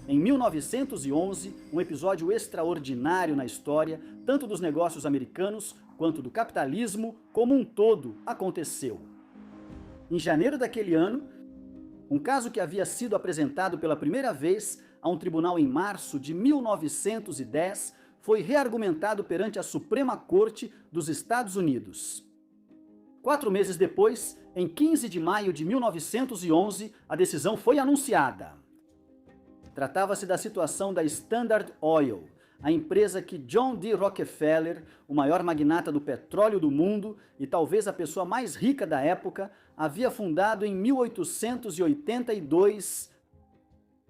Em 1911, um episódio extraordinário na história, tanto dos negócios americanos quanto do capitalismo como um todo, aconteceu. Em janeiro daquele ano, um caso que havia sido apresentado pela primeira vez a um tribunal em março de 1910 foi reargumentado perante a Suprema Corte dos Estados Unidos. 4 meses depois, em 15 de maio de 1911, a decisão foi anunciada. Tratava-se da situação da Standard Oil, a empresa que John D. Rockefeller, o maior magnata do petróleo do mundo e talvez a pessoa mais rica da época, havia fundado em 1882.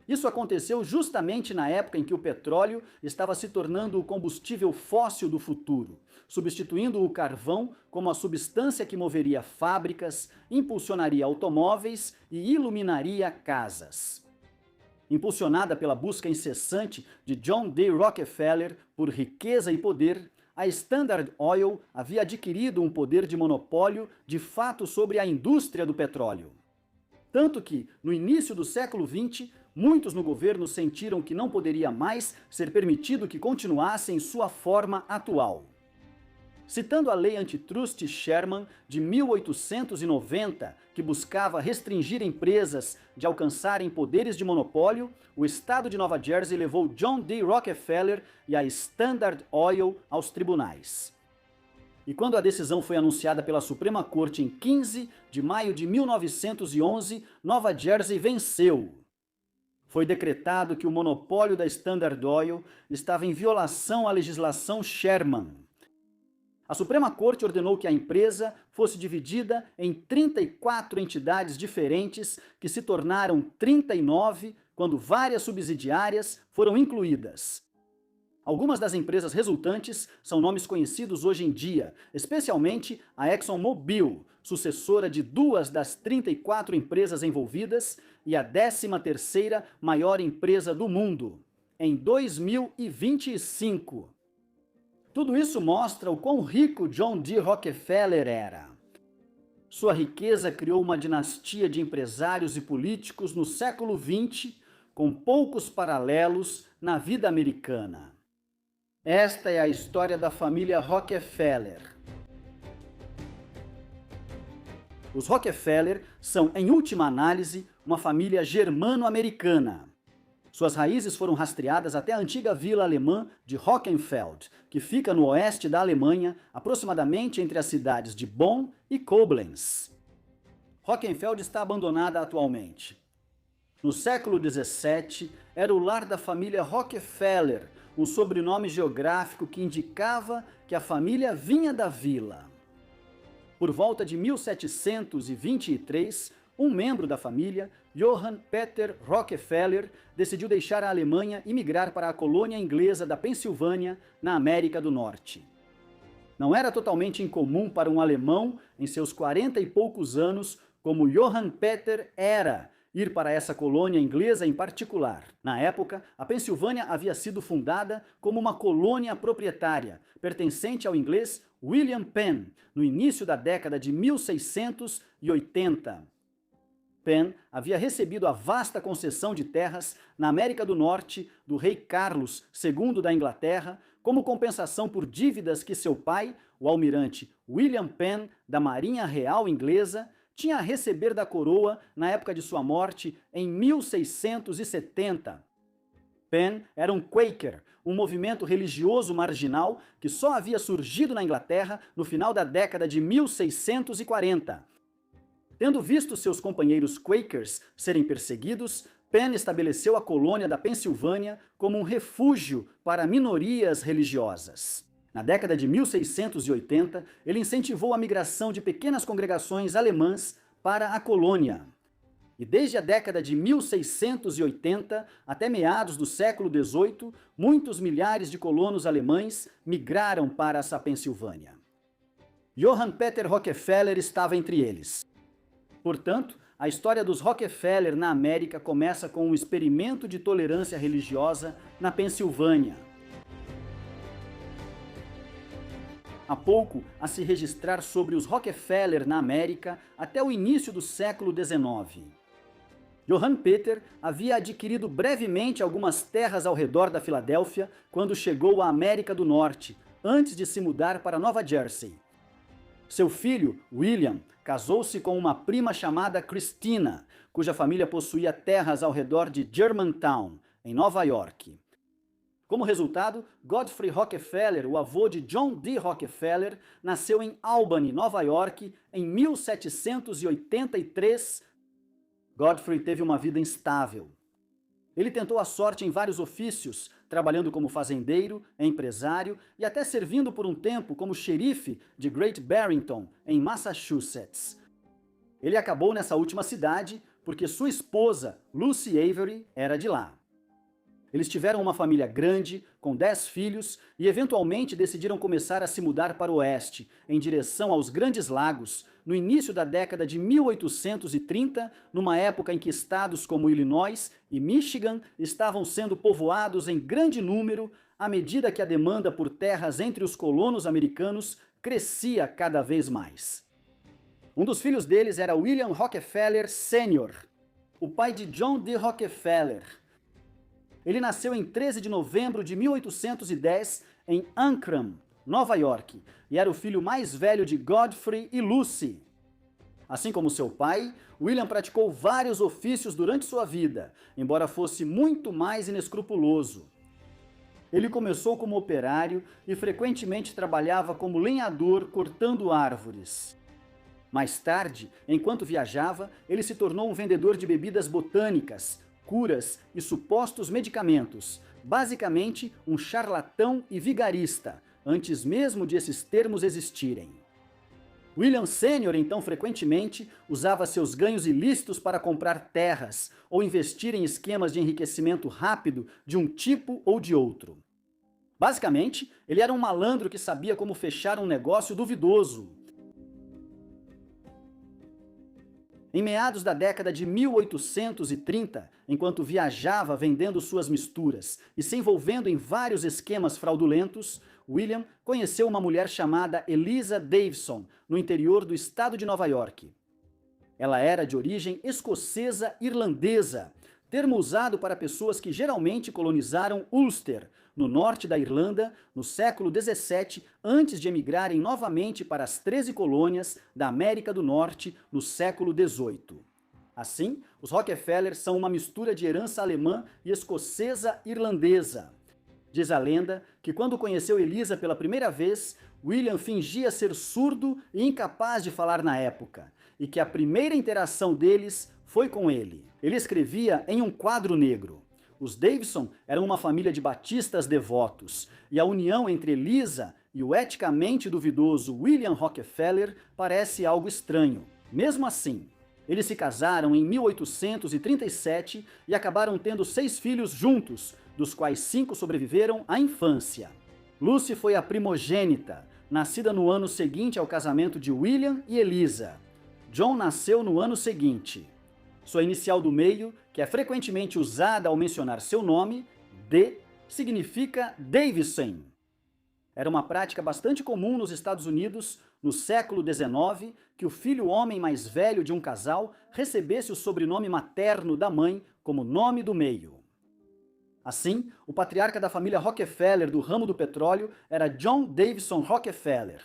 Isso aconteceu justamente na época em que o petróleo estava se tornando o combustível fóssil do futuro, substituindo o carvão como a substância que moveria fábricas, impulsionaria automóveis e iluminaria casas. Impulsionada pela busca incessante de John D. Rockefeller por riqueza e poder, a Standard Oil havia adquirido um poder de monopólio de fato sobre a indústria do petróleo. Tanto que, no início do século XX, muitos no governo sentiram que não poderia mais ser permitido que continuasse em sua forma atual. Citando a Lei Antitrust Sherman de 1890, que buscava restringir empresas de alcançarem poderes de monopólio, o estado de Nova Jersey levou John D. Rockefeller e a Standard Oil aos tribunais. E quando a decisão foi anunciada pela Suprema Corte em 15 de maio de 1911, Nova Jersey venceu. Foi decretado que o monopólio da Standard Oil estava em violação à legislação Sherman. A Suprema Corte ordenou que a empresa fosse dividida em 34 entidades diferentes, que se tornaram 39 quando várias subsidiárias foram incluídas. Algumas das empresas resultantes são nomes conhecidos hoje em dia, especialmente a ExxonMobil, sucessora de 2 das 34 empresas envolvidas e a 13ª maior empresa do mundo, em 2025. Tudo isso mostra o quão rico John D. Rockefeller era. Sua riqueza criou uma dinastia de empresários e políticos no século XX, com poucos paralelos na vida americana. Esta é a história da família Rockefeller. Os Rockefeller são, em última análise, uma família germano-americana. Suas raízes foram rastreadas até a antiga vila alemã de Rockenfeld, que fica no oeste da Alemanha, aproximadamente entre as cidades de Bonn e Koblenz. Rockenfeld está abandonada atualmente. No século XVII, era o lar da família Rockefeller, um sobrenome geográfico que indicava que a família vinha da vila. Por volta de 1723, um membro da família, Johann Peter Rockefeller, decidiu deixar a Alemanha e migrar para a colônia inglesa da Pensilvânia, na América do Norte. Não era totalmente incomum para um alemão, em seus 40 e poucos anos, como Johann Peter era, ir para essa colônia inglesa em particular. Na época, a Pensilvânia havia sido fundada como uma colônia proprietária, pertencente ao inglês William Penn, no início da década de 1680. Penn havia recebido a vasta concessão de terras na América do Norte do rei Carlos II da Inglaterra, como compensação por dívidas que seu pai, o almirante William Penn, da Marinha Real Inglesa, tinha a receber da coroa na época de sua morte em 1670. Penn era um Quaker, um movimento religioso marginal que só havia surgido na Inglaterra no final da década de 1640. Tendo visto seus companheiros Quakers serem perseguidos, Penn estabeleceu a colônia da Pensilvânia como um refúgio para minorias religiosas. Na década de 1680, ele incentivou a migração de pequenas congregações alemãs para a colônia. E desde a década de 1680 até meados do século XVIII, muitos milhares de colonos alemães migraram para essa Pensilvânia. Johann Peter Rockefeller estava entre eles. Portanto, a história dos Rockefeller na América começa com um experimento de tolerância religiosa na Pensilvânia. Há pouco a se registrar sobre os Rockefeller na América até o início do século XIX. Johann Peter havia adquirido brevemente algumas terras ao redor da Filadélfia quando chegou à América do Norte, antes de se mudar para Nova Jersey. Seu filho, William, casou-se com uma prima chamada Christina, cuja família possuía terras ao redor de Germantown, em Nova York. Como resultado, Godfrey Rockefeller, o avô de John D. Rockefeller, nasceu em Albany, Nova York, em 1783. Godfrey teve uma vida instável. Ele tentou a sorte em vários ofícios, trabalhando como fazendeiro, empresário e até servindo por um tempo como xerife de Great Barrington, em Massachusetts. Ele acabou nessa última cidade porque sua esposa, Lucy Avery, era de lá. Eles tiveram uma família grande, com 10 filhos, e eventualmente decidiram começar a se mudar para o oeste, em direção aos Grandes Lagos, no início da década de 1830, numa época em que estados como Illinois e Michigan estavam sendo povoados em grande número, à medida que a demanda por terras entre os colonos americanos crescia cada vez mais. Um dos filhos deles era William Rockefeller Sr., o pai de John D. Rockefeller. Ele nasceu em 13 de novembro de 1810 em Ankram, Nova York, e era o filho mais velho de Godfrey e Lucy. Assim como seu pai, William praticou vários ofícios durante sua vida, embora fosse muito mais inescrupuloso. Ele começou como operário e frequentemente trabalhava como lenhador cortando árvores. Mais tarde, enquanto viajava, ele se tornou um vendedor de bebidas botânicas, curas e supostos medicamentos, basicamente um charlatão e vigarista, antes mesmo de esses termos existirem. William Sr., então, frequentemente usava seus ganhos ilícitos para comprar terras ou investir em esquemas de enriquecimento rápido de um tipo ou de outro. Basicamente, ele era um malandro que sabia como fechar um negócio duvidoso. Em meados da década de 1830, enquanto viajava vendendo suas misturas e se envolvendo em vários esquemas fraudulentos, William conheceu uma mulher chamada Eliza Davison, no interior do estado de Nova York. Ela era de origem escocesa-irlandesa, termo usado para pessoas que geralmente colonizaram Ulster, no norte da Irlanda, no século XVII, antes de emigrarem novamente para as 13 colônias da América do Norte no século XVIII. Assim, os Rockefeller são uma mistura de herança alemã e escocesa-irlandesa. Diz a lenda que quando conheceu Eliza pela primeira vez, William fingia ser surdo e incapaz de falar na época, e que a primeira interação deles foi com ele. Ele escrevia em um quadro negro. Os Davison eram uma família de batistas devotos, e a união entre Eliza e o eticamente duvidoso William Rockefeller parece algo estranho. Mesmo assim, eles se casaram em 1837 e acabaram tendo 6 filhos juntos, dos quais 5 sobreviveram à infância. Lucy foi a primogênita, nascida no ano seguinte ao casamento de William e Eliza. John nasceu no ano seguinte. Sua inicial do meio, que é frequentemente usada ao mencionar seu nome, D, significa Davison. Era uma prática bastante comum nos Estados Unidos, no século XIX, que o filho homem mais velho de um casal recebesse o sobrenome materno da mãe como nome do meio. Assim, o patriarca da família Rockefeller do ramo do petróleo era John Davison Rockefeller.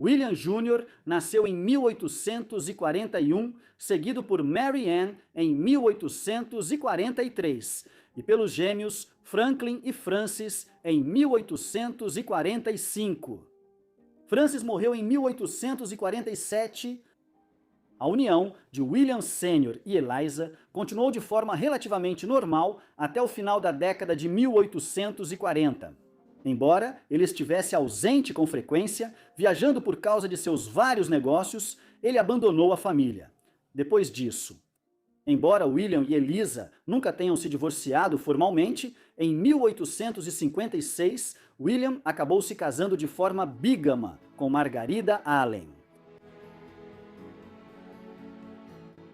William Jr. nasceu em 1841, seguido por Mary Ann em 1843, e pelos gêmeos Franklin e Francis em 1845. Francis morreu em 1847. A união de William Sr. e Eliza continuou de forma relativamente normal até o final da década de 1840. Embora ele estivesse ausente com frequência, viajando por causa de seus vários negócios, ele abandonou a família. Depois disso, embora William e Eliza nunca tenham se divorciado formalmente, em 1856, William acabou se casando de forma bígama com Margarida Allen.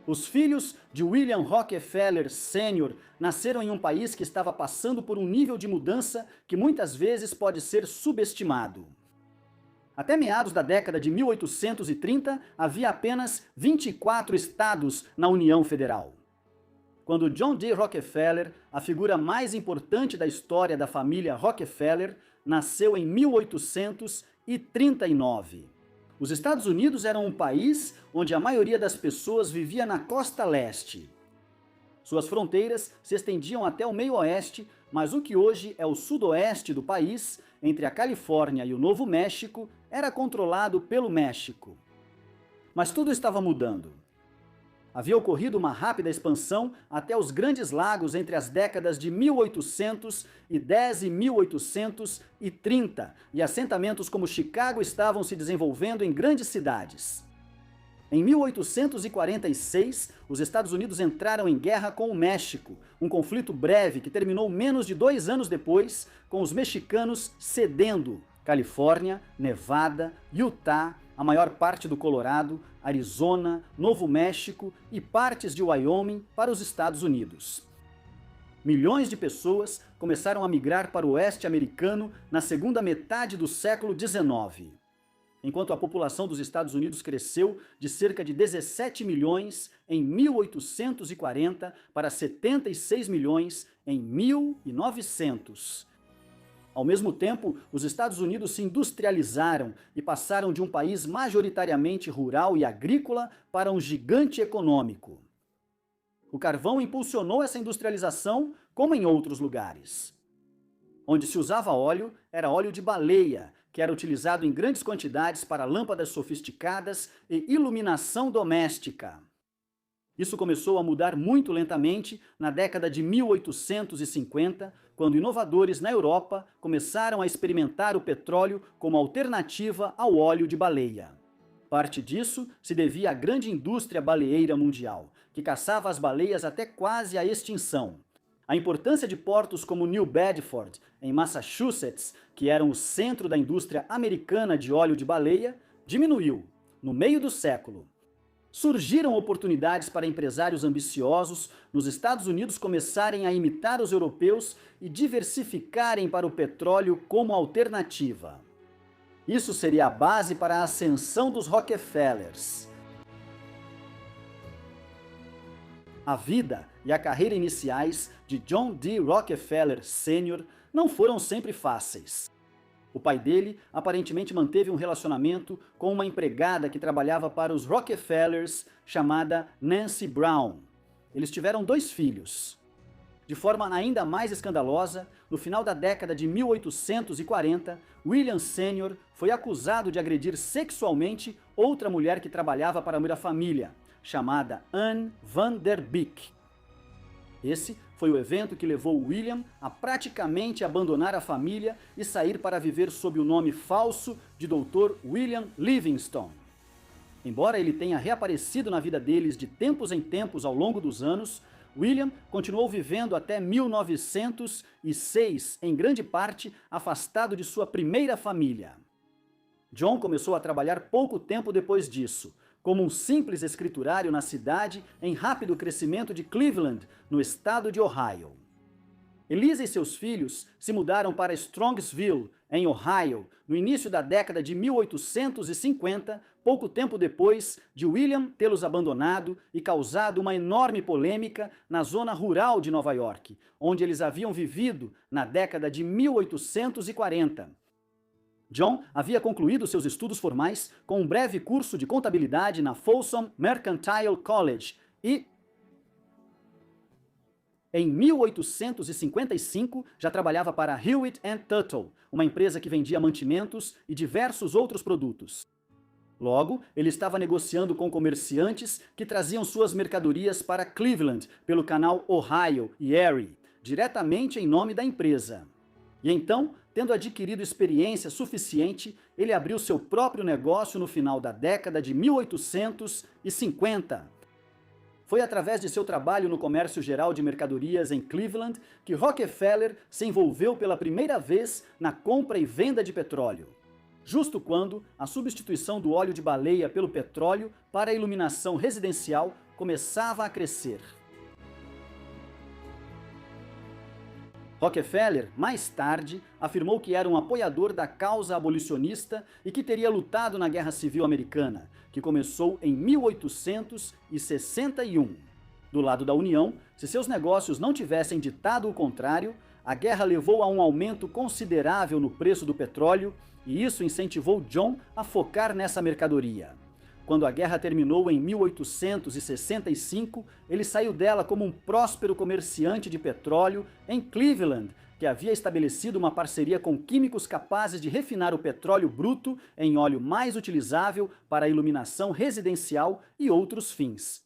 Os filhos de William Rockefeller Sr. nasceram em um país que estava passando por um nível de mudança que muitas vezes pode ser subestimado. Até meados da década de 1830, havia apenas 24 estados na União Federal. quando John D. Rockefeller, a figura mais importante da história da família Rockefeller, nasceu em 1839. Os Estados Unidos eram um país onde a maioria das pessoas vivia na costa leste. Suas fronteiras se estendiam até o meio-oeste, mas o que hoje é o sudoeste do país, entre a Califórnia e o Novo México, era controlado pelo México. Mas tudo estava mudando. Havia ocorrido uma rápida expansão até os Grandes Lagos entre as décadas de 1810 e 1830, e assentamentos como Chicago estavam se desenvolvendo em grandes cidades. Em 1846, os Estados Unidos entraram em guerra com o México, um conflito breve que terminou menos de 2 anos depois, com os mexicanos cedendo Califórnia, Nevada, Utah, a maior parte do Colorado, Arizona, Novo México e partes de Wyoming para os Estados Unidos. Milhões de pessoas começaram a migrar para o oeste americano na segunda metade do século XIX. Enquanto a população dos Estados Unidos cresceu de cerca de 17 milhões em 1840 para 76 milhões em 1900. Ao mesmo tempo, os Estados Unidos se industrializaram e passaram de um país majoritariamente rural e agrícola para um gigante econômico. O carvão impulsionou essa industrialização, como em outros lugares. Onde se usava óleo, era óleo de baleia, que era utilizado em grandes quantidades para lâmpadas sofisticadas e iluminação doméstica. Isso começou a mudar muito lentamente na década de 1850, quando inovadores na Europa começaram a experimentar o petróleo como alternativa ao óleo de baleia. Parte disso se devia à grande indústria baleeira mundial, que caçava as baleias até quase à extinção. A importância de portos como New Bedford, em Massachusetts, que eram o centro da indústria americana de óleo de baleia, diminuiu no meio do século. Surgiram oportunidades para empresários ambiciosos nos Estados Unidos começarem a imitar os europeus e diversificarem para o petróleo como alternativa. Isso seria a base para a ascensão dos Rockefellers. A vida e a carreira iniciais de John D. Rockefeller Sr. não foram sempre fáceis. O pai dele aparentemente manteve um relacionamento com uma empregada que trabalhava para os Rockefellers, chamada Nancy Brown. Eles tiveram 2 filhos. De forma ainda mais escandalosa, no final da década de 1840, William Sr. foi acusado de agredir sexualmente outra mulher que trabalhava para a família, chamada Anne Van Der Beek. Esse foi o evento que levou William a praticamente abandonar a família e sair para viver sob o nome falso de Dr. William Livingstone. Embora ele tenha reaparecido na vida deles de tempos em tempos ao longo dos anos, William continuou vivendo até 1906, em grande parte afastado de sua primeira família. John começou a trabalhar pouco tempo depois disso, como um simples escriturário na cidade em rápido crescimento de Cleveland, no estado de Ohio. Elisa e seus filhos se mudaram para Strongsville, em Ohio, no início da década de 1850, pouco tempo depois de William tê-los abandonado e causado uma enorme polêmica na zona rural de Nova York, onde eles haviam vivido na década de 1840. John havia concluído seus estudos formais com um breve curso de contabilidade na Folsom Mercantile College e, em 1855, já trabalhava para Hewitt & Tuttle, uma empresa que vendia mantimentos e diversos outros produtos. Logo, ele estava negociando com comerciantes que traziam suas mercadorias para Cleveland pelo canal Ohio e Erie, diretamente em nome da empresa. E então, tendo adquirido experiência suficiente, ele abriu seu próprio negócio no final da década de 1850. Foi através de seu trabalho no comércio geral de mercadorias em Cleveland que Rockefeller se envolveu pela primeira vez na compra e venda de petróleo, justo quando a substituição do óleo de baleia pelo petróleo para a iluminação residencial começava a crescer. Rockefeller, mais tarde, afirmou que era um apoiador da causa abolicionista e que teria lutado na Guerra Civil Americana, que começou em 1861. Do lado da União, se seus negócios não tivessem ditado o contrário, a guerra levou a um aumento considerável no preço do petróleo e isso incentivou John a focar nessa mercadoria. Quando a guerra terminou em 1865, ele saiu dela como um próspero comerciante de petróleo em Cleveland, que havia estabelecido uma parceria com químicos capazes de refinar o petróleo bruto em óleo mais utilizável para a iluminação residencial e outros fins.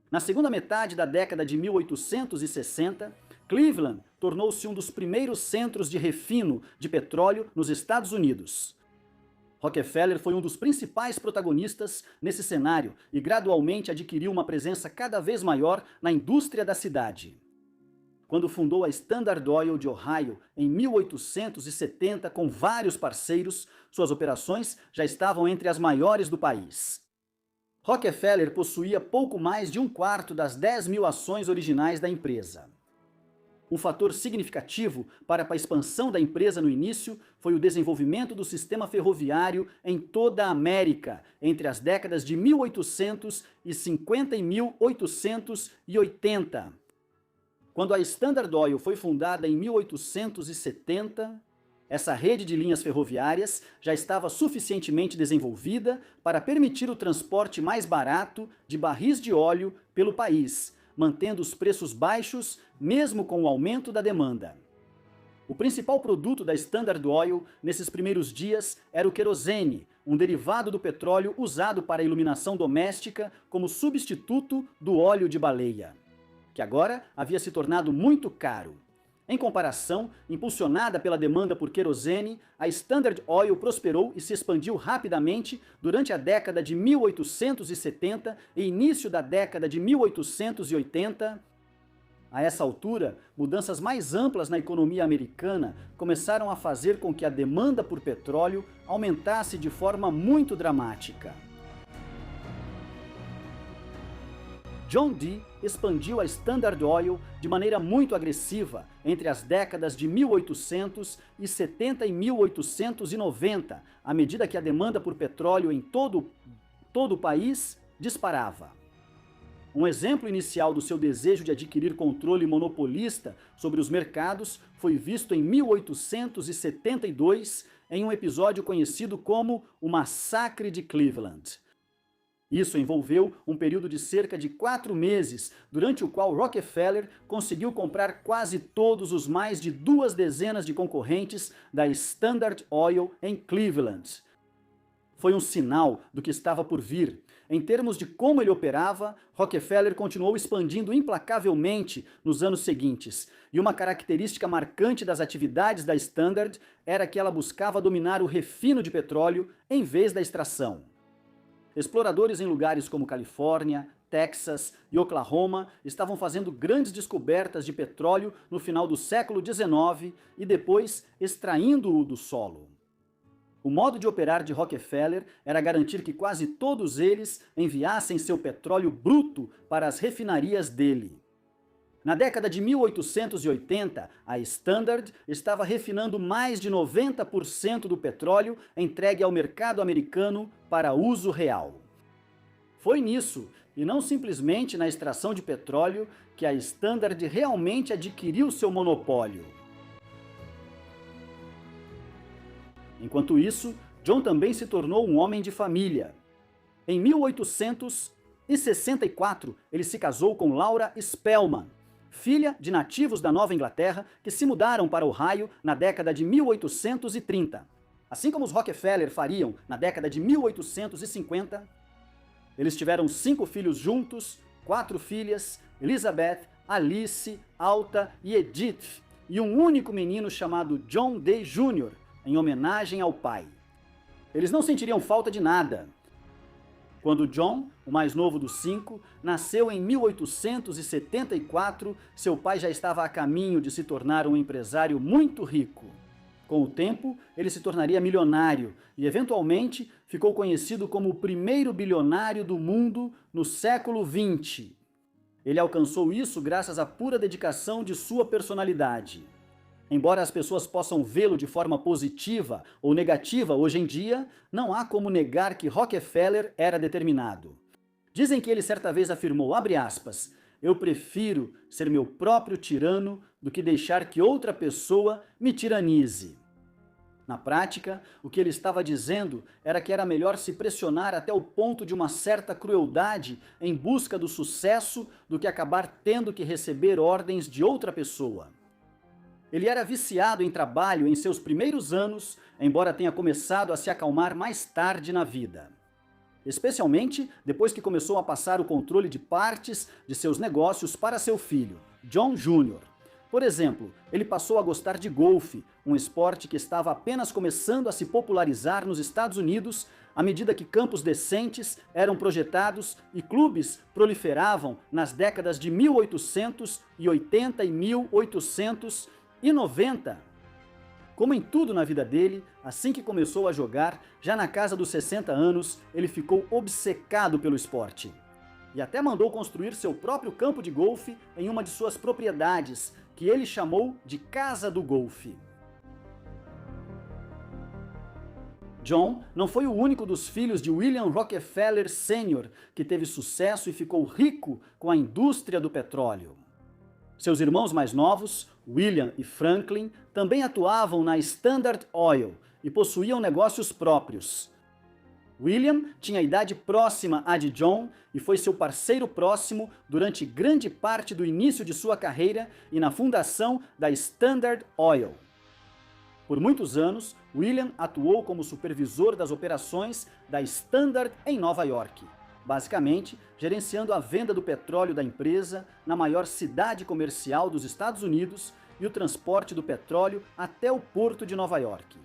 Na segunda metade da década de 1860, Cleveland tornou-se um dos primeiros centros de refino de petróleo nos Estados Unidos. Rockefeller foi um dos principais protagonistas nesse cenário e gradualmente adquiriu uma presença cada vez maior na indústria da cidade. Quando fundou a Standard Oil de Ohio em 1870 com vários parceiros, suas operações já estavam entre as maiores do país. Rockefeller possuía pouco mais de 1/4 das 10.000 ações originais da empresa. Um fator significativo para a expansão da empresa no início foi o desenvolvimento do sistema ferroviário em toda a América, entre as décadas de 1850 e 1880. Quando a Standard Oil foi fundada em 1870, essa rede de linhas ferroviárias já estava suficientemente desenvolvida para permitir o transporte mais barato de barris de óleo pelo país, mantendo os preços baixos mesmo com o aumento da demanda. O principal produto da Standard Oil nesses primeiros dias era o querosene, um derivado do petróleo usado para a iluminação doméstica como substituto do óleo de baleia, que agora havia se tornado muito caro. Em comparação, impulsionada pela demanda por querosene, a Standard Oil prosperou e se expandiu rapidamente durante a década de 1870 e início da década de 1880. A essa altura, mudanças mais amplas na economia americana começaram a fazer com que a demanda por petróleo aumentasse de forma muito dramática. John D. expandiu a Standard Oil de maneira muito agressiva entre as décadas de 1870 e 1890, à medida que a demanda por petróleo em todo o país disparava. Um exemplo inicial do seu desejo de adquirir controle monopolista sobre os mercados foi visto em 1872 em um episódio conhecido como o Massacre de Cleveland. Isso envolveu um período de cerca de 4 meses, durante o qual Rockefeller conseguiu comprar quase todos os mais de 2 dezenas de concorrentes da Standard Oil em Cleveland. Foi um sinal do que estava por vir. Em termos de como ele operava, Rockefeller continuou expandindo implacavelmente nos anos seguintes, e uma característica marcante das atividades da Standard era que ela buscava dominar o refino de petróleo em vez da extração. Exploradores em lugares como Califórnia, Texas e Oklahoma estavam fazendo grandes descobertas de petróleo no final do século XIX e depois extraindo-o do solo. O modo de operar de Rockefeller era garantir que quase todos eles enviassem seu petróleo bruto para as refinarias dele. Na década de 1880, a Standard estava refinando mais de 90% do petróleo entregue ao mercado americano para uso real. Foi nisso, e não simplesmente na extração de petróleo, que a Standard realmente adquiriu seu monopólio. Enquanto isso, John também se tornou um homem de família. Em 1864, ele se casou com Laura Spellman, filha de nativos da Nova Inglaterra que se mudaram para Ohio na década de 1830. Assim como os Rockefeller fariam na década de 1850, eles tiveram 5 filhos juntos, 4 filhas, Elizabeth, Alice, Alta e Edith, e um único menino chamado John D. Jr., em homenagem ao pai. Eles não sentiriam falta de nada. Quando John, o mais novo dos 5, nasceu em 1874, seu pai já estava a caminho de se tornar um empresário muito rico. Com o tempo, ele se tornaria milionário e, eventualmente, ficou conhecido como o primeiro bilionário do mundo no século XX. Ele alcançou isso graças à pura dedicação de sua personalidade. Embora as pessoas possam vê-lo de forma positiva ou negativa hoje em dia, não há como negar que Rockefeller era determinado. Dizem que ele certa vez afirmou, abre aspas, eu prefiro ser meu próprio tirano do que deixar que outra pessoa me tiranize. Na prática, o que ele estava dizendo era que era melhor se pressionar até o ponto de uma certa crueldade em busca do sucesso do que acabar tendo que receber ordens de outra pessoa. Ele era viciado em trabalho em seus primeiros anos, embora tenha começado a se acalmar mais tarde na vida. Especialmente depois que começou a passar o controle de partes de seus negócios para seu filho, John Jr. Por exemplo, ele passou a gostar de golfe, um esporte que estava apenas começando a se popularizar nos Estados Unidos à medida que campos decentes eram projetados e clubes proliferavam nas décadas de 1880 e 1890. Como em tudo na vida dele, assim que começou a jogar, já na casa dos 60 anos, ele ficou obcecado pelo esporte. E até mandou construir seu próprio campo de golfe em uma de suas propriedades, que ele chamou de Casa do Golfe. John não foi o único dos filhos de William Rockefeller Sr. que teve sucesso e ficou rico com a indústria do petróleo. Seus irmãos mais novos, William e Franklin, também atuavam na Standard Oil e possuíam negócios próprios. William tinha a idade próxima à de John e foi seu parceiro próximo durante grande parte do início de sua carreira e na fundação da Standard Oil. Por muitos anos, William atuou como supervisor das operações da Standard em Nova York, basicamente gerenciando a venda do petróleo da empresa na maior cidade comercial dos Estados Unidos e o transporte do petróleo até o porto de Nova York.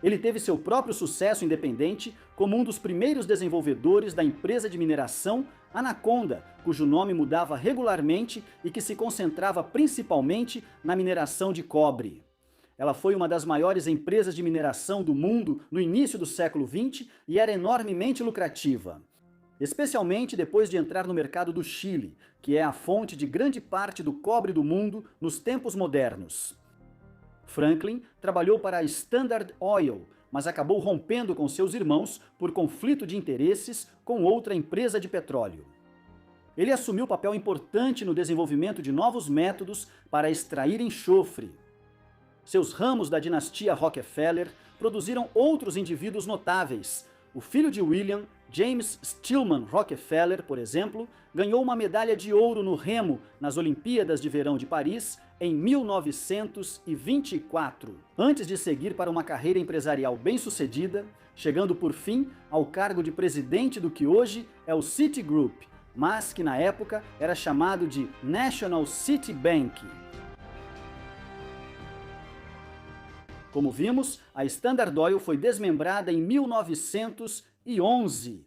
Ele teve seu próprio sucesso independente como um dos primeiros desenvolvedores da empresa de mineração Anaconda, cujo nome mudava regularmente e que se concentrava principalmente na mineração de cobre. Ela foi uma das maiores empresas de mineração do mundo no início do século XX e era enormemente lucrativa, especialmente depois de entrar no mercado do Chile, que é a fonte de grande parte do cobre do mundo nos tempos modernos. Franklin trabalhou para a Standard Oil, mas acabou rompendo com seus irmãos por conflito de interesses com outra empresa de petróleo. Ele assumiu papel importante no desenvolvimento de novos métodos para extrair enxofre. Seus ramos da dinastia Rockefeller produziram outros indivíduos notáveis. O filho de William, James Stillman Rockefeller, por exemplo, ganhou uma medalha de ouro no remo nas Olimpíadas de Verão de Paris em 1924, antes de seguir para uma carreira empresarial bem-sucedida, chegando por fim ao cargo de presidente do que hoje é o Citigroup, mas que na época era chamado de National City Bank. Como vimos, a Standard Oil foi desmembrada em 1911.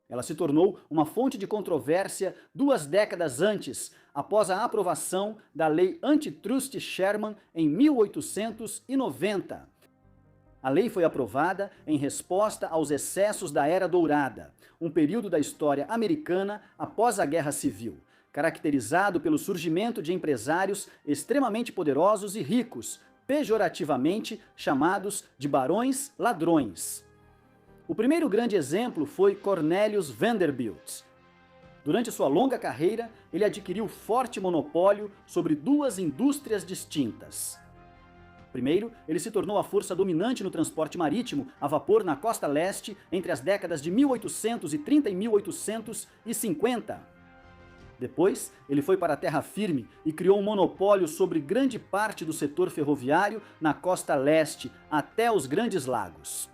Ela se tornou uma fonte de controvérsia 2 décadas antes, após a aprovação da Lei Antitrust Sherman em 1890. A lei foi aprovada em resposta aos excessos da Era Dourada, um período da história americana após a Guerra Civil, caracterizado pelo surgimento de empresários extremamente poderosos e ricos, pejorativamente chamados de barões ladrões. O primeiro grande exemplo foi Cornelius Vanderbilt. Durante sua longa carreira, ele adquiriu forte monopólio sobre 2 indústrias distintas. Primeiro, ele se tornou a força dominante no transporte marítimo a vapor na costa leste entre as décadas de 1830 e 1850. Depois, ele foi para a terra firme e criou um monopólio sobre grande parte do setor ferroviário na costa leste até os Grandes Lagos.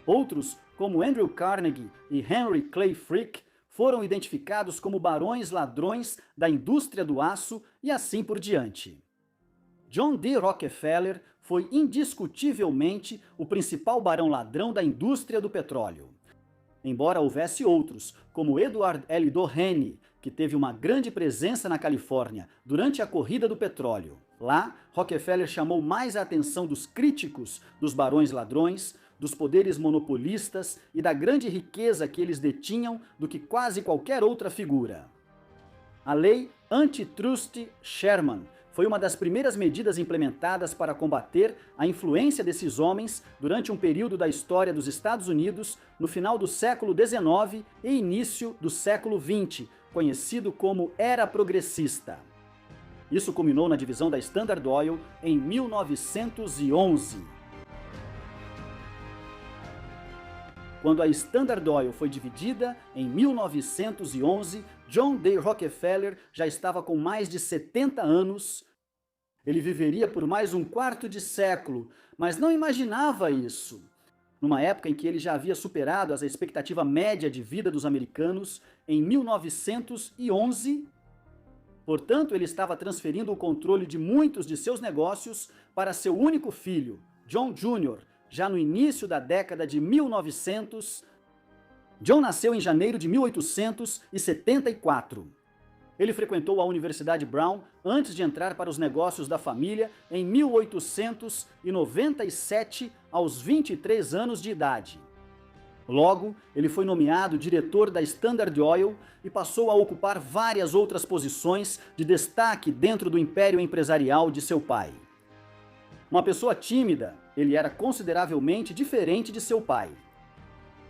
Outros, como Andrew Carnegie e Henry Clay Frick, foram identificados como barões ladrões da indústria do aço e assim por diante. John D. Rockefeller foi indiscutivelmente o principal barão ladrão da indústria do petróleo. Embora houvesse outros, como Edward L. Doheny, que teve uma grande presença na Califórnia durante a corrida do petróleo. Lá, Rockefeller chamou mais a atenção dos críticos dos barões ladrões, dos poderes monopolistas e da grande riqueza que eles detinham do que quase qualquer outra figura. A Lei Antitrust Sherman foi uma das primeiras medidas implementadas para combater a influência desses homens durante um período da história dos Estados Unidos no final do século XIX e início do século XX, conhecido como Era Progressista. Isso culminou na divisão da Standard Oil em 1911. Quando a Standard Oil foi dividida, em 1911, John D. Rockefeller já estava com mais de 70 anos. Ele viveria por mais um quarto de século, mas não imaginava isso. Numa época em que ele já havia superado a expectativa média de vida dos americanos, em 1911, portanto, ele estava transferindo o controle de muitos de seus negócios para seu único filho, John Jr., já no início da década de 1900. John nasceu em janeiro de 1874. Ele frequentou a Universidade Brown antes de entrar para os negócios da família em 1897, aos 23 anos de idade. Logo, ele foi nomeado diretor da Standard Oil e passou a ocupar várias outras posições de destaque dentro do império empresarial de seu pai. Uma pessoa tímida, ele era consideravelmente diferente de seu pai.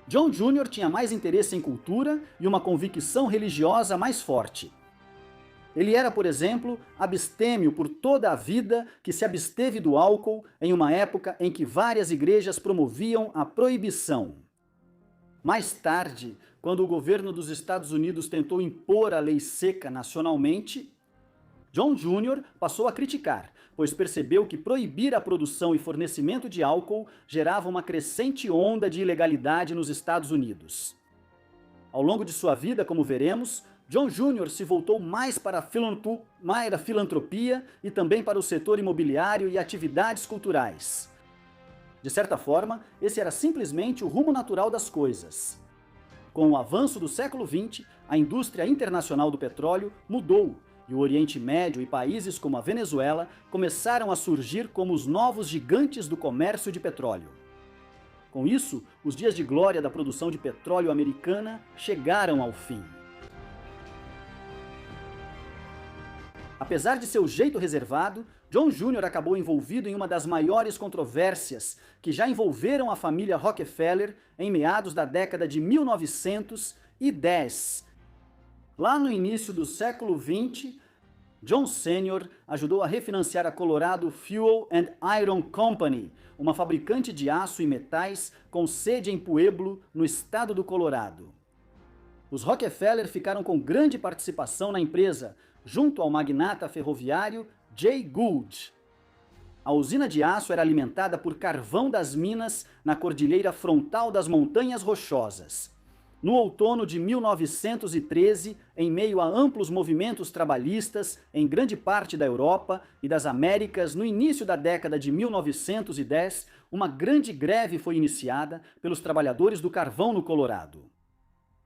John Jr. tinha mais interesse em cultura e uma convicção religiosa mais forte. Ele era, por exemplo, abstêmio por toda a vida, que se absteve do álcool em uma época em que várias igrejas promoviam a proibição. Mais tarde, quando o governo dos Estados Unidos tentou impor a lei seca nacionalmente, John Jr. passou a criticar, pois percebeu que proibir a produção e fornecimento de álcool gerava uma crescente onda de ilegalidade nos Estados Unidos. Ao longo de sua vida, como veremos, John Jr. se voltou mais para a filantropia e também para o setor imobiliário e atividades culturais. De certa forma, esse era simplesmente o rumo natural das coisas. Com o avanço do século XX, a indústria internacional do petróleo mudou, e o Oriente Médio e países como a Venezuela começaram a surgir como os novos gigantes do comércio de petróleo. Com isso, os dias de glória da produção de petróleo americana chegaram ao fim. Apesar de seu jeito reservado, John Jr. acabou envolvido em uma das maiores controvérsias que já envolveram a família Rockefeller em meados da década de 1910. Lá no início do século XX, John Sr. ajudou a refinanciar a Colorado Fuel and Iron Company, uma fabricante de aço e metais com sede em Pueblo, no estado do Colorado. Os Rockefeller ficaram com grande participação na empresa, junto ao magnata ferroviário Jay Gould. A usina de aço era alimentada por carvão das minas na cordilheira frontal das Montanhas Rochosas. No outono de 1913, em meio a amplos movimentos trabalhistas em grande parte da Europa e das Américas, no início da década de 1910, uma grande greve foi iniciada pelos trabalhadores do carvão no Colorado.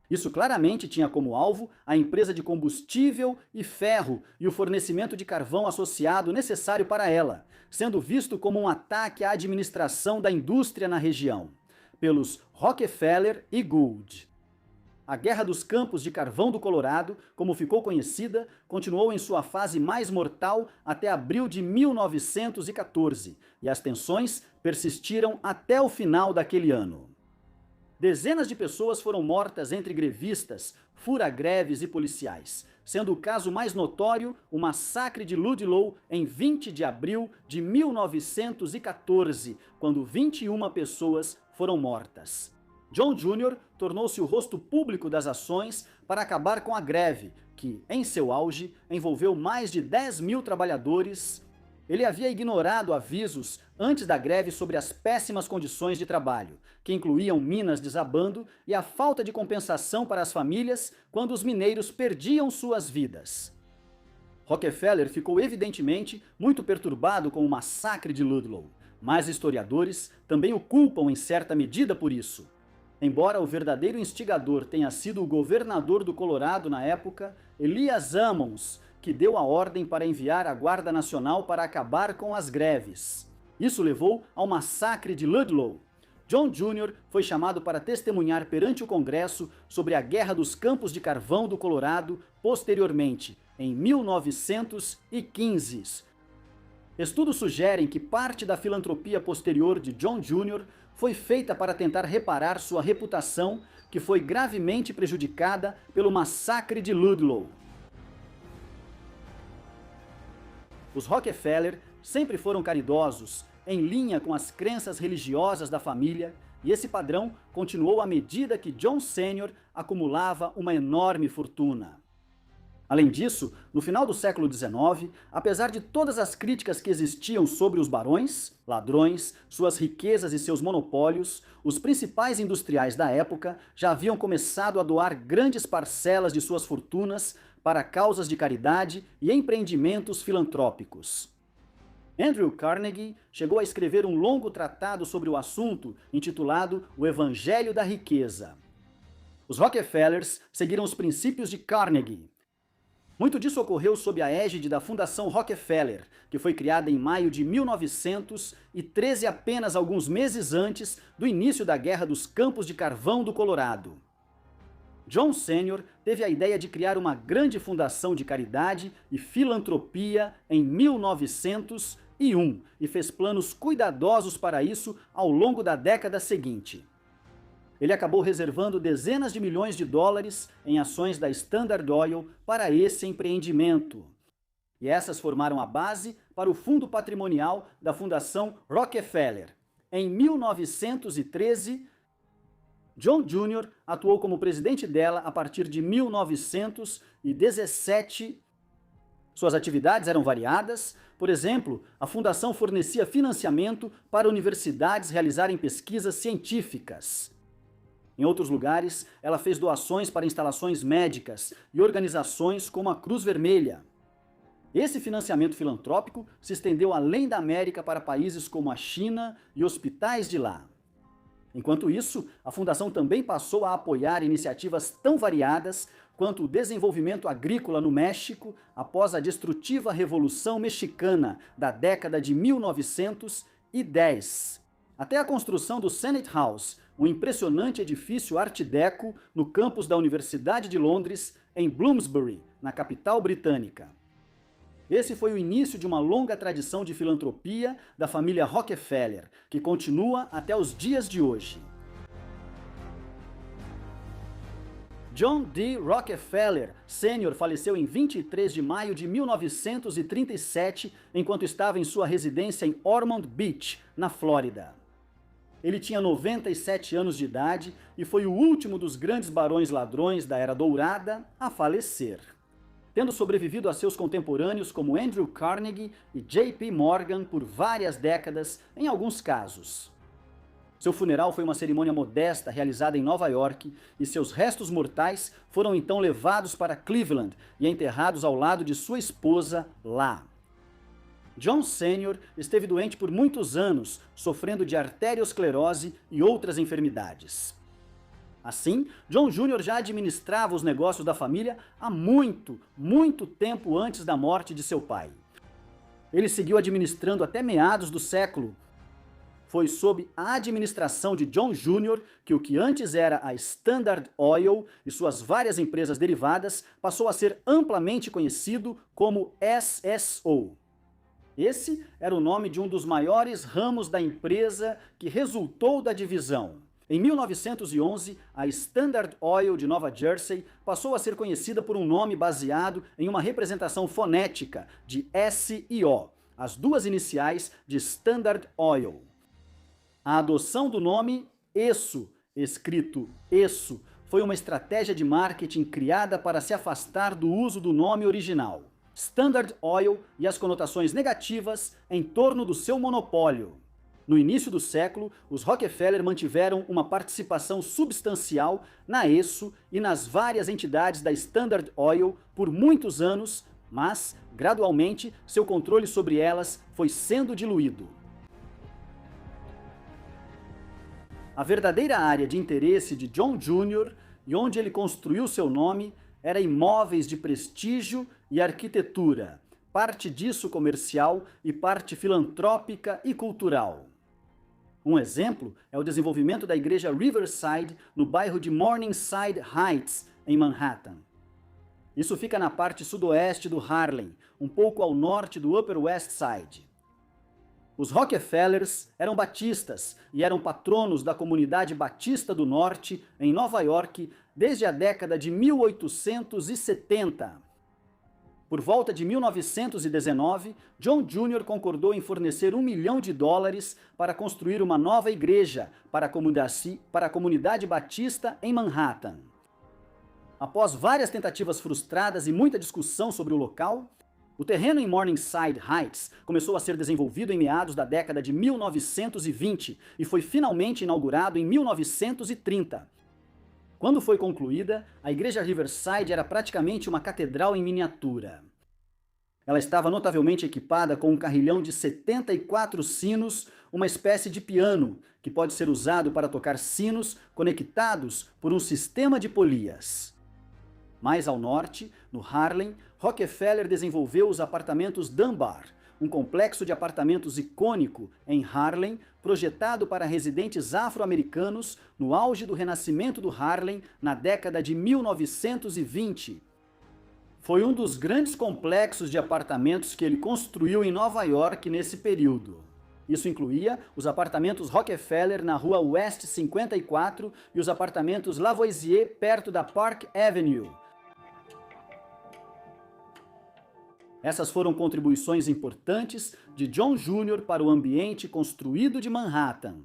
Isso claramente tinha como alvo a empresa de combustível e ferro e o fornecimento de carvão associado necessário para ela, sendo visto como um ataque à administração da indústria na região, pelos Rockefeller e Gould. A Guerra dos Campos de Carvão do Colorado, como ficou conhecida, continuou em sua fase mais mortal até abril de 1914, e as tensões persistiram até o final daquele ano. Dezenas de pessoas foram mortas entre grevistas, fura-greves e policiais, sendo o caso mais notório o massacre de Ludlow em 20 de abril de 1914, quando 21 pessoas foram mortas. John Jr. tornou-se o rosto público das ações para acabar com a greve, que, em seu auge, envolveu mais de 10 mil trabalhadores. Ele havia ignorado avisos antes da greve sobre as péssimas condições de trabalho, que incluíam minas desabando e a falta de compensação para as famílias quando os mineiros perdiam suas vidas. Rockefeller ficou evidentemente muito perturbado com o massacre de Ludlow, mas historiadores também o culpam em certa medida por isso. Embora o verdadeiro instigador tenha sido o governador do Colorado na época, Elias Ammons, que deu a ordem para enviar a Guarda Nacional para acabar com as greves. Isso levou ao massacre de Ludlow. John Jr. foi chamado para testemunhar perante o Congresso sobre a Guerra dos Campos de Carvão do Colorado posteriormente, em 1915. Estudos sugerem que parte da filantropia posterior de John Jr. foi feita para tentar reparar sua reputação, que foi gravemente prejudicada pelo massacre de Ludlow. Os Rockefeller sempre foram caridosos, em linha com as crenças religiosas da família, e esse padrão continuou à medida que John Sr. acumulava uma enorme fortuna. Além disso, no final do século XIX, apesar de todas as críticas que existiam sobre os barões, ladrões, suas riquezas e seus monopólios, os principais industriais da época já haviam começado a doar grandes parcelas de suas fortunas para causas de caridade e empreendimentos filantrópicos. Andrew Carnegie chegou a escrever um longo tratado sobre o assunto, intitulado O Evangelho da Riqueza. Os Rockefellers seguiram os princípios de Carnegie. Muito disso ocorreu sob a égide da Fundação Rockefeller, que foi criada em maio de 1913, apenas alguns meses antes do início da Guerra dos Campos de Carvão do Colorado. John Sr. teve a ideia de criar uma grande fundação de caridade e filantropia em 1901 e fez planos cuidadosos para isso ao longo da década seguinte. Ele acabou reservando dezenas de milhões de dólares em ações da Standard Oil para esse empreendimento. E essas formaram a base para o fundo patrimonial da Fundação Rockefeller. Em 1913, John Jr. atuou como presidente dela a partir de 1917. Suas atividades eram variadas. Por exemplo, a fundação fornecia financiamento para universidades realizarem pesquisas científicas. Em outros lugares, ela fez doações para instalações médicas e organizações como a Cruz Vermelha. Esse financiamento filantrópico se estendeu além da América para países como a China e hospitais de lá. Enquanto isso, a fundação também passou a apoiar iniciativas tão variadas quanto o desenvolvimento agrícola no México após a destrutiva Revolução Mexicana da década de 1910, até a construção do Senate House, um impressionante edifício Art Deco no campus da Universidade de Londres, em Bloomsbury, na capital britânica. Esse foi o início de uma longa tradição de filantropia da família Rockefeller, que continua até os dias de hoje. John D. Rockefeller Sr. faleceu em 23 de maio de 1937, enquanto estava em sua residência em Ormond Beach, na Flórida. Ele tinha 97 anos de idade e foi o último dos grandes barões ladrões da Era Dourada a falecer, tendo sobrevivido a seus contemporâneos como Andrew Carnegie e J.P. Morgan por várias décadas, em alguns casos. Seu funeral foi uma cerimônia modesta realizada em Nova York e seus restos mortais foram então levados para Cleveland e enterrados ao lado de sua esposa lá. John Sr. esteve doente por muitos anos, sofrendo de arteriosclerose e outras enfermidades. Assim, John Jr. já administrava os negócios da família há muito tempo antes da morte de seu pai. Ele seguiu administrando até meados do século. Foi sob a administração de John Jr. que o que antes era a Standard Oil e suas várias empresas derivadas passou a ser amplamente conhecido como SSO. Esse era o nome de um dos maiores ramos da empresa que resultou da divisão. Em 1911, a Standard Oil de Nova Jersey passou a ser conhecida por um nome baseado em uma representação fonética de S e O, as duas iniciais de Standard Oil. A adoção do nome ESSO, escrito ESSO, foi uma estratégia de marketing criada para se afastar do uso do nome original, Standard Oil, e as conotações negativas em torno do seu monopólio. No início do século, os Rockefeller mantiveram uma participação substancial na ESSO e nas várias entidades da Standard Oil por muitos anos, mas, gradualmente, seu controle sobre elas foi sendo diluído. A verdadeira área de interesse de John Jr. e onde ele construiu seu nome era imóveis de prestígio e arquitetura, parte disso comercial e parte filantrópica e cultural. Um exemplo é o desenvolvimento da igreja Riverside no bairro de Morningside Heights, em Manhattan. Isso fica na parte sudoeste do Harlem, um pouco ao norte do Upper West Side. Os Rockefellers eram batistas e eram patronos da comunidade batista do norte, em Nova York, desde a década de 1870. Por volta de 1919, John Jr. concordou em fornecer $1 milhão para construir uma nova igreja para a comunidade batista em Manhattan. Após várias tentativas frustradas e muita discussão sobre o local, o terreno em Morningside Heights começou a ser desenvolvido em meados da década de 1920 e foi finalmente inaugurado em 1930. Quando foi concluída, a igreja Riverside era praticamente uma catedral em miniatura. Ela estava notavelmente equipada com um carrilhão de 74 sinos, uma espécie de piano, que pode ser usado para tocar sinos conectados por um sistema de polias. Mais ao norte, no Harlem, Rockefeller desenvolveu os apartamentos Dunbar, um complexo de apartamentos icônico em Harlem, projetado para residentes afro-americanos no auge do renascimento do Harlem na década de 1920. Foi um dos grandes complexos de apartamentos que ele construiu em Nova York nesse período. Isso incluía os apartamentos Rockefeller na rua West 54 e os apartamentos Lavoisier perto da Park Avenue. Essas foram contribuições importantes de John Jr. para o ambiente construído de Manhattan.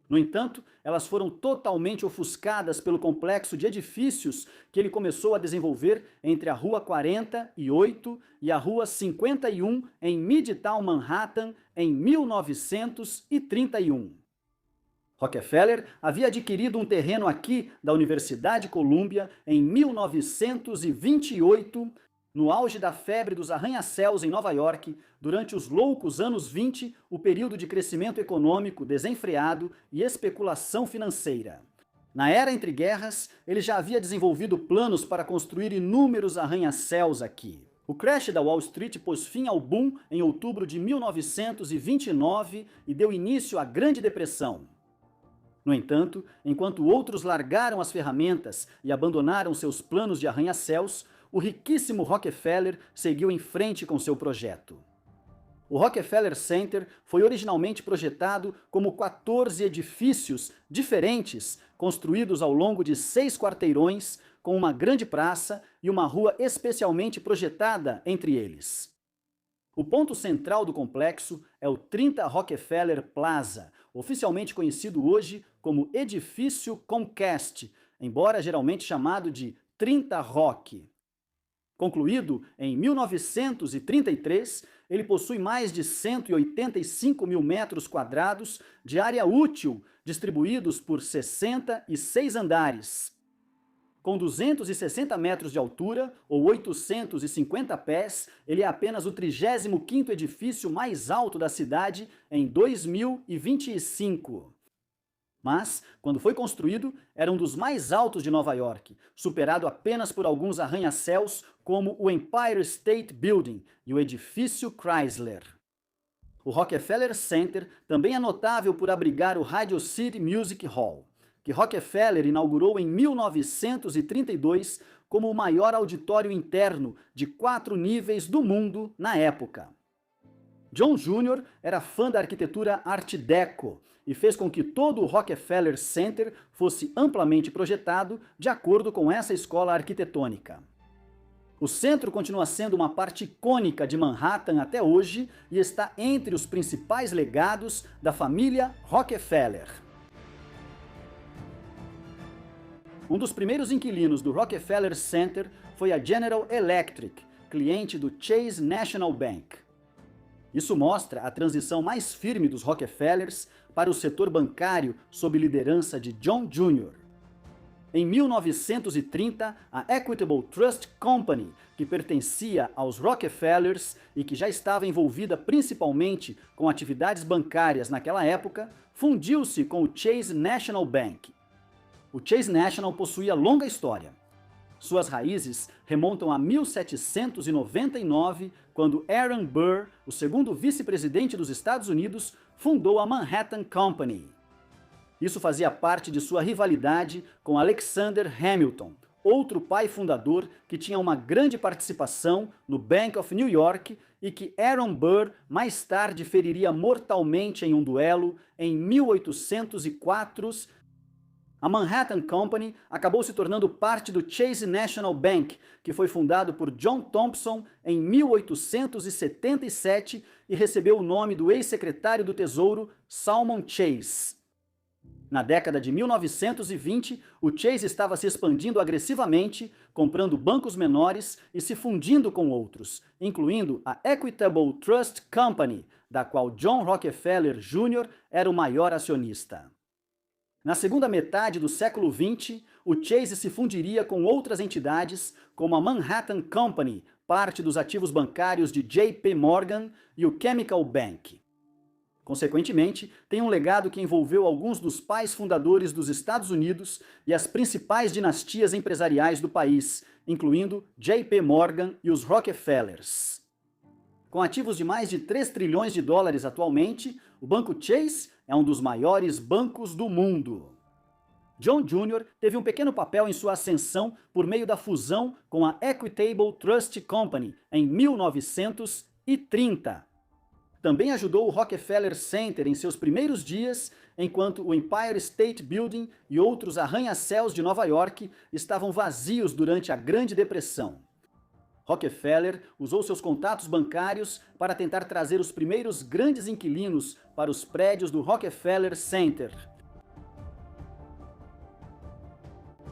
No entanto, elas foram totalmente ofuscadas pelo complexo de edifícios que ele começou a desenvolver entre a Rua 48 e a Rua 51 em Midtown Manhattan em 1931. Rockefeller havia adquirido um terreno aqui da Universidade Columbia em 1928, no auge da febre dos arranha-céus em Nova York, durante os loucos anos 20, o período de crescimento econômico desenfreado e especulação financeira. Na era entre guerras, ele já havia desenvolvido planos para construir inúmeros arranha-céus aqui. O crash da Wall Street pôs fim ao boom em outubro de 1929 e deu início à Grande Depressão. No entanto, enquanto outros largaram as ferramentas e abandonaram seus planos de arranha-céus, o riquíssimo Rockefeller seguiu em frente com seu projeto. O Rockefeller Center foi originalmente projetado como 14 edifícios diferentes, construídos ao longo de 6 quarteirões, com uma grande praça e uma rua especialmente projetada entre eles. O ponto central do complexo é o 30 Rockefeller Plaza, oficialmente conhecido hoje como Edifício Comcast, embora geralmente chamado de 30 Rock. Concluído em 1933, ele possui mais de 185 mil metros quadrados de área útil, distribuídos por 66 andares. Com 260 metros de altura, ou 850 pés, ele é apenas o 35º edifício mais alto da cidade em 2025. Mas, quando foi construído, era um dos mais altos de Nova York, superado apenas por alguns arranha-céus como o Empire State Building e o edifício Chrysler. O Rockefeller Center também é notável por abrigar o Radio City Music Hall, que Rockefeller inaugurou em 1932 como o maior auditório interno de 4 níveis do mundo na época. John Jr. era fã da arquitetura Art Deco e fez com que todo o Rockefeller Center fosse amplamente projetado de acordo com essa escola arquitetônica. O centro continua sendo uma parte icônica de Manhattan até hoje e está entre os principais legados da família Rockefeller. Um dos primeiros inquilinos do Rockefeller Center foi a General Electric, cliente do Chase National Bank. Isso mostra a transição mais firme dos Rockefellers para o setor bancário sob liderança de John Jr. Em 1930, a Equitable Trust Company, que pertencia aos Rockefellers e que já estava envolvida principalmente com atividades bancárias naquela época, fundiu-se com o Chase National Bank. O Chase National possuía longa história. Suas raízes remontam a 1799, quando Aaron Burr, o segundo vice-presidente dos Estados Unidos, fundou a Manhattan Company. Isso fazia parte de sua rivalidade com Alexander Hamilton, outro pai fundador que tinha uma grande participação no Bank of New York e que Aaron Burr mais tarde feriria mortalmente em um duelo em 1804, a Manhattan Company acabou se tornando parte do Chase National Bank, que foi fundado por John Thompson em 1877 e recebeu o nome do ex-secretário do Tesouro Salmon Chase. Na década de 1920, o Chase estava se expandindo agressivamente, comprando bancos menores e se fundindo com outros, incluindo a Equitable Trust Company, da qual John Rockefeller Jr. era o maior acionista. Na segunda metade do século XX, o Chase se fundiria com outras entidades, como a Manhattan Company, parte dos ativos bancários de J.P. Morgan e o Chemical Bank. Consequentemente, tem um legado que envolveu alguns dos pais fundadores dos Estados Unidos e as principais dinastias empresariais do país, incluindo J.P. Morgan e os Rockefellers. Com ativos de mais de 3 trilhões de dólares atualmente, o Banco Chase é um dos maiores bancos do mundo. John Jr. teve um pequeno papel em sua ascensão por meio da fusão com a Equitable Trust Company em 1930. Também ajudou o Rockefeller Center em seus primeiros dias, enquanto o Empire State Building e outros arranha-céus de Nova York estavam vazios durante a Grande Depressão. Rockefeller usou seus contatos bancários para tentar trazer os primeiros grandes inquilinos para os prédios do Rockefeller Center.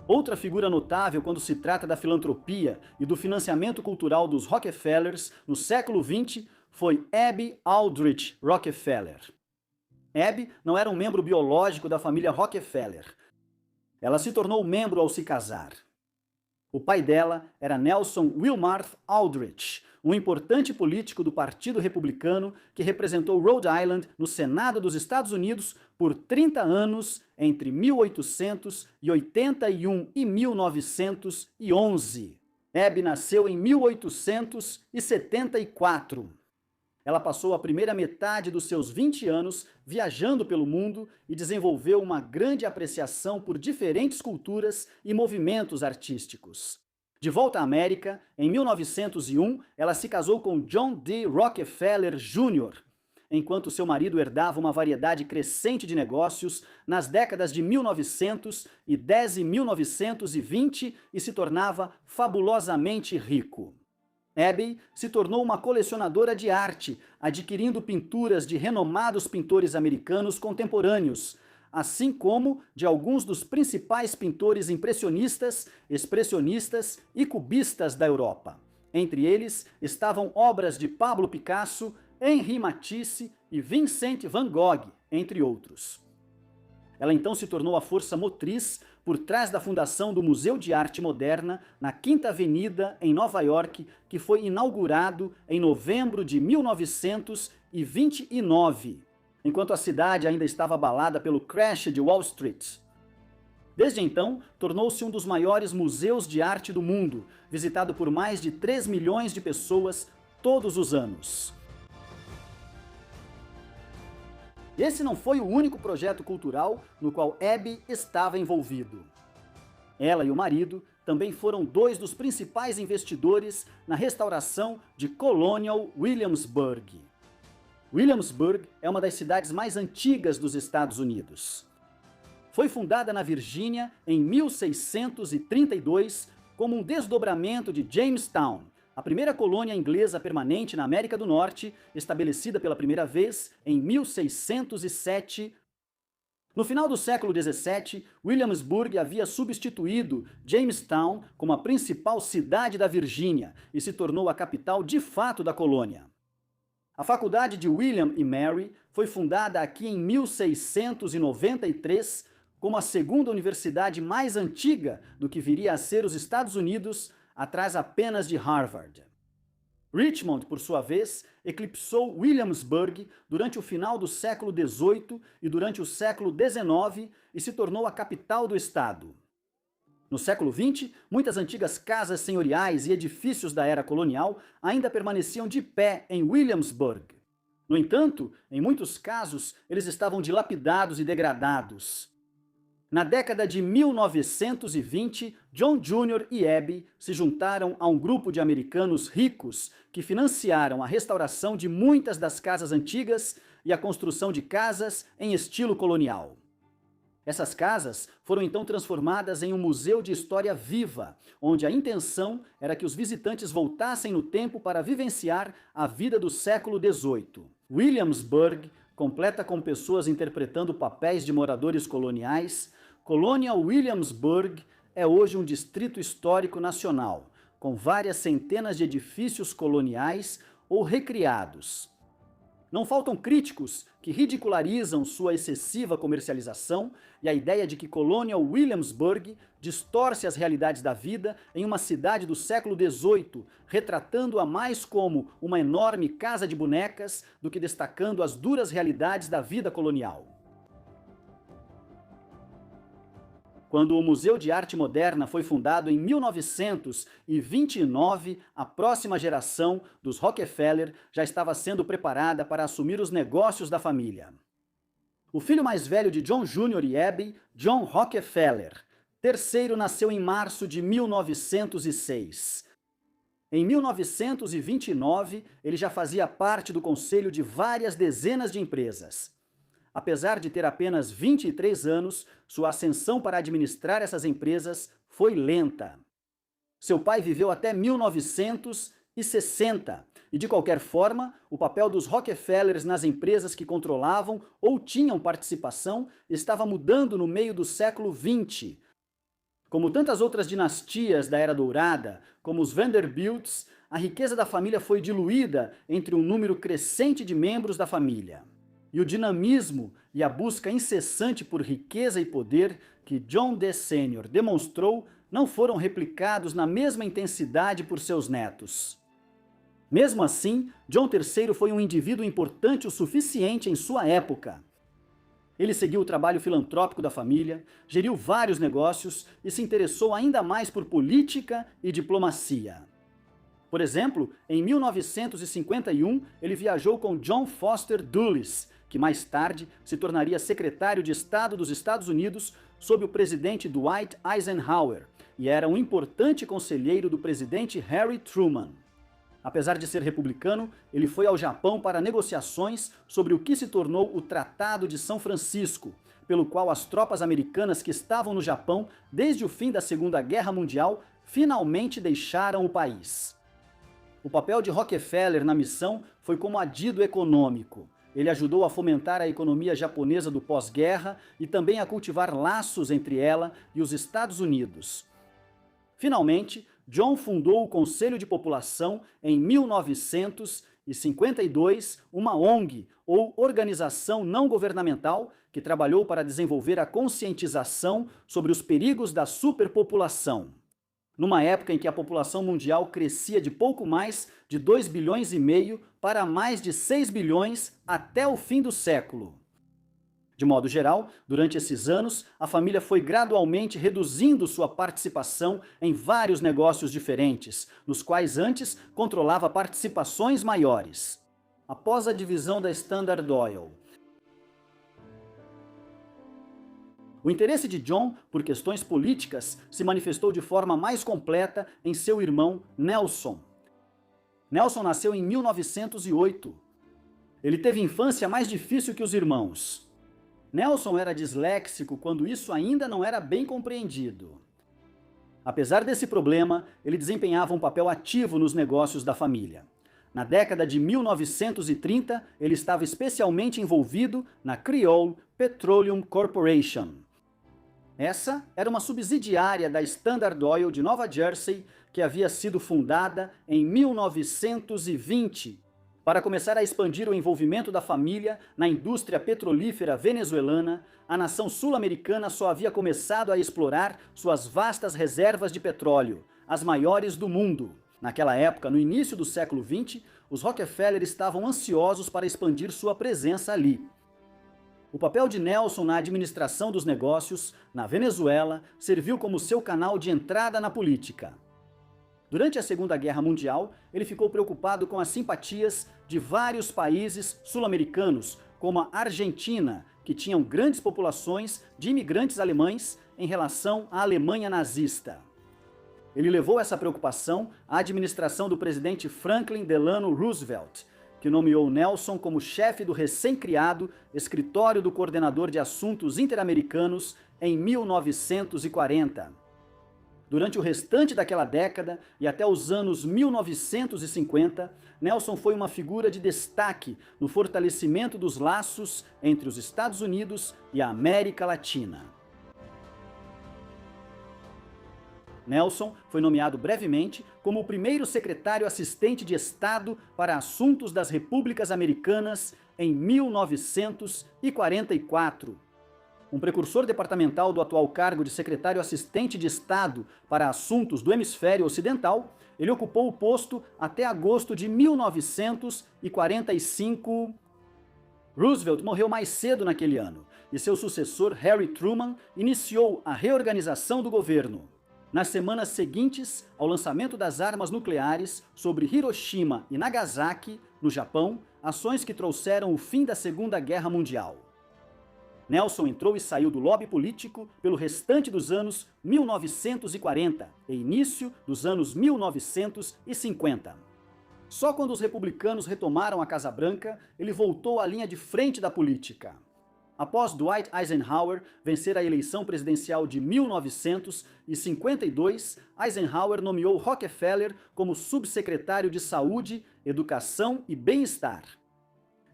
Outra figura notável quando se trata da filantropia e do financiamento cultural dos Rockefellers no século XX foi Abby Aldrich Rockefeller. Abby não era um membro biológico da família Rockefeller. Ela se tornou membro ao se casar. O pai dela era Nelson Wilmarth Aldrich, um importante político do Partido Republicano que representou Rhode Island no Senado dos Estados Unidos por 30 anos entre 1881 e 1911. Abby nasceu em 1874. Ela passou a primeira metade dos seus 20 anos viajando pelo mundo e desenvolveu uma grande apreciação por diferentes culturas e movimentos artísticos. De volta à América, em 1901, ela se casou com John D. Rockefeller Jr., enquanto seu marido herdava uma variedade crescente de negócios nas décadas de 1910 e 1920 e se tornava fabulosamente rico. Abby se tornou uma colecionadora de arte, adquirindo pinturas de renomados pintores americanos contemporâneos, assim como de alguns dos principais pintores impressionistas, expressionistas e cubistas da Europa. Entre eles estavam obras de Pablo Picasso, Henri Matisse e Vincent van Gogh, entre outros. Ela então se tornou a força motriz por trás da fundação do Museu de Arte Moderna na Quinta Avenida, em Nova York, que foi inaugurado em novembro de 1929, enquanto a cidade ainda estava abalada pelo crash de Wall Street. Desde então, tornou-se um dos maiores museus de arte do mundo, visitado por mais de 3 milhões de pessoas todos os anos. Esse não foi o único projeto cultural no qual Abby estava envolvido. Ela e o marido também foram dois dos principais investidores na restauração de Colonial Williamsburg. Williamsburg é uma das cidades mais antigas dos Estados Unidos. Foi fundada na Virgínia em 1632 como um desdobramento de Jamestown, a primeira colônia inglesa permanente na América do Norte, estabelecida pela primeira vez em 1607. No final do século XVII, Williamsburg havia substituído Jamestown como a principal cidade da Virgínia e se tornou a capital de fato da colônia. A Faculdade de William e Mary foi fundada aqui em 1693 como a segunda universidade mais antiga do que viria a ser os Estados Unidos, atrás apenas de Harvard. Richmond, por sua vez, eclipsou Williamsburg durante o final do século XVIII e durante o século XIX e se tornou a capital do estado. No século XX, muitas antigas casas senhoriais e edifícios da era colonial ainda permaneciam de pé em Williamsburg. No entanto, em muitos casos, eles estavam dilapidados e degradados. Na década de 1920, John Jr. e Abby se juntaram a um grupo de americanos ricos que financiaram a restauração de muitas das casas antigas e a construção de casas em estilo colonial. Essas casas foram então transformadas em um museu de história viva, onde a intenção era que os visitantes voltassem no tempo para vivenciar a vida do século XVIII. Williamsburg completa com pessoas interpretando papéis de moradores coloniais. Colonial Williamsburg é hoje um distrito histórico nacional, com várias centenas de edifícios coloniais ou recriados. Não faltam críticos que ridicularizam sua excessiva comercialização e a ideia de que Colonial Williamsburg distorce as realidades da vida em uma cidade do século XVIII, retratando-a mais como uma enorme casa de bonecas do que destacando as duras realidades da vida colonial. Quando o Museu de Arte Moderna foi fundado em 1929, a próxima geração dos Rockefeller já estava sendo preparada para assumir os negócios da família. O filho mais velho de John Jr. e Abby, John Rockefeller, terceiro, nasceu em março de 1906. Em 1929, ele já fazia parte do conselho de várias dezenas de empresas. Apesar de ter apenas 23 anos, sua ascensão para administrar essas empresas foi lenta. Seu pai viveu até 1960 e, de qualquer forma, o papel dos Rockefellers nas empresas que controlavam ou tinham participação estava mudando no meio do século XX. Como tantas outras dinastias da Era Dourada, como os Vanderbilts, a riqueza da família foi diluída entre um número crescente de membros da família. E o dinamismo e a busca incessante por riqueza e poder que John D. Sr. demonstrou não foram replicados na mesma intensidade por seus netos. Mesmo assim, John III foi um indivíduo importante o suficiente em sua época. Ele seguiu o trabalho filantrópico da família, geriu vários negócios e se interessou ainda mais por política e diplomacia. Por exemplo, em 1951, ele viajou com John Foster Dulles, que mais tarde se tornaria secretário de Estado dos Estados Unidos sob o presidente Dwight Eisenhower, e era um importante conselheiro do presidente Harry Truman. Apesar de ser republicano, ele foi ao Japão para negociações sobre o que se tornou o Tratado de São Francisco, pelo qual as tropas americanas que estavam no Japão desde o fim da Segunda Guerra Mundial finalmente deixaram o país. O papel de Rockefeller na missão foi como adido econômico. Ele ajudou a fomentar a economia japonesa do pós-guerra e também a cultivar laços entre ela e os Estados Unidos. Finalmente, John fundou o Conselho de População em 1952, uma ONG, ou organização não governamental, que trabalhou para desenvolver a conscientização sobre os perigos da superpopulação. Numa época em que a população mundial crescia de pouco mais de 2,5 bilhões para mais de 6 bilhões até o fim do século. De modo geral, durante esses anos, a família foi gradualmente reduzindo sua participação em vários negócios diferentes, nos quais antes controlava participações maiores. Após a divisão da Standard Oil, o interesse de John por questões políticas se manifestou de forma mais completa em seu irmão Nelson. Nelson nasceu em 1908. Ele teve infância mais difícil que os irmãos. Nelson era disléxico quando isso ainda não era bem compreendido. Apesar desse problema, ele desempenhava um papel ativo nos negócios da família. Na década de 1930, ele estava especialmente envolvido na Creole Petroleum Corporation. Essa era uma subsidiária da Standard Oil de Nova Jersey, que havia sido fundada em 1920, para começar a expandir o envolvimento da família na indústria petrolífera venezuelana. A nação sul-americana só havia começado a explorar suas vastas reservas de petróleo, as maiores do mundo. Naquela época, no início do século XX, os Rockefeller estavam ansiosos para expandir sua presença ali. O papel de Nelson na administração dos negócios na Venezuela serviu como seu canal de entrada na política. Durante a Segunda Guerra Mundial, ele ficou preocupado com as simpatias de vários países sul-americanos, como a Argentina, que tinham grandes populações de imigrantes alemães em relação à Alemanha nazista. Ele levou essa preocupação à administração do presidente Franklin Delano Roosevelt, que nomeou Nelson como chefe do recém-criado Escritório do Coordenador de Assuntos Interamericanos em 1940. Durante o restante daquela década e até os anos 1950, Nelson foi uma figura de destaque no fortalecimento dos laços entre os Estados Unidos e a América Latina. Nelson foi nomeado brevemente como o primeiro secretário assistente de Estado para Assuntos das Repúblicas Americanas em 1944. Um precursor departamental do atual cargo de secretário assistente de Estado para Assuntos do Hemisfério Ocidental, ele ocupou o posto até agosto de 1945. Roosevelt morreu mais cedo naquele ano, e seu sucessor, Harry Truman, iniciou a reorganização do governo. Nas semanas seguintes ao lançamento das armas nucleares sobre Hiroshima e Nagasaki, no Japão, ações que trouxeram o fim da Segunda Guerra Mundial. Nelson entrou e saiu do lobby político pelo restante dos anos 1940 e início dos anos 1950. Só quando os republicanos retomaram a Casa Branca, ele voltou à linha de frente da política. Após Dwight Eisenhower vencer a eleição presidencial de 1952, Eisenhower nomeou Rockefeller como subsecretário de Saúde, Educação e Bem-Estar.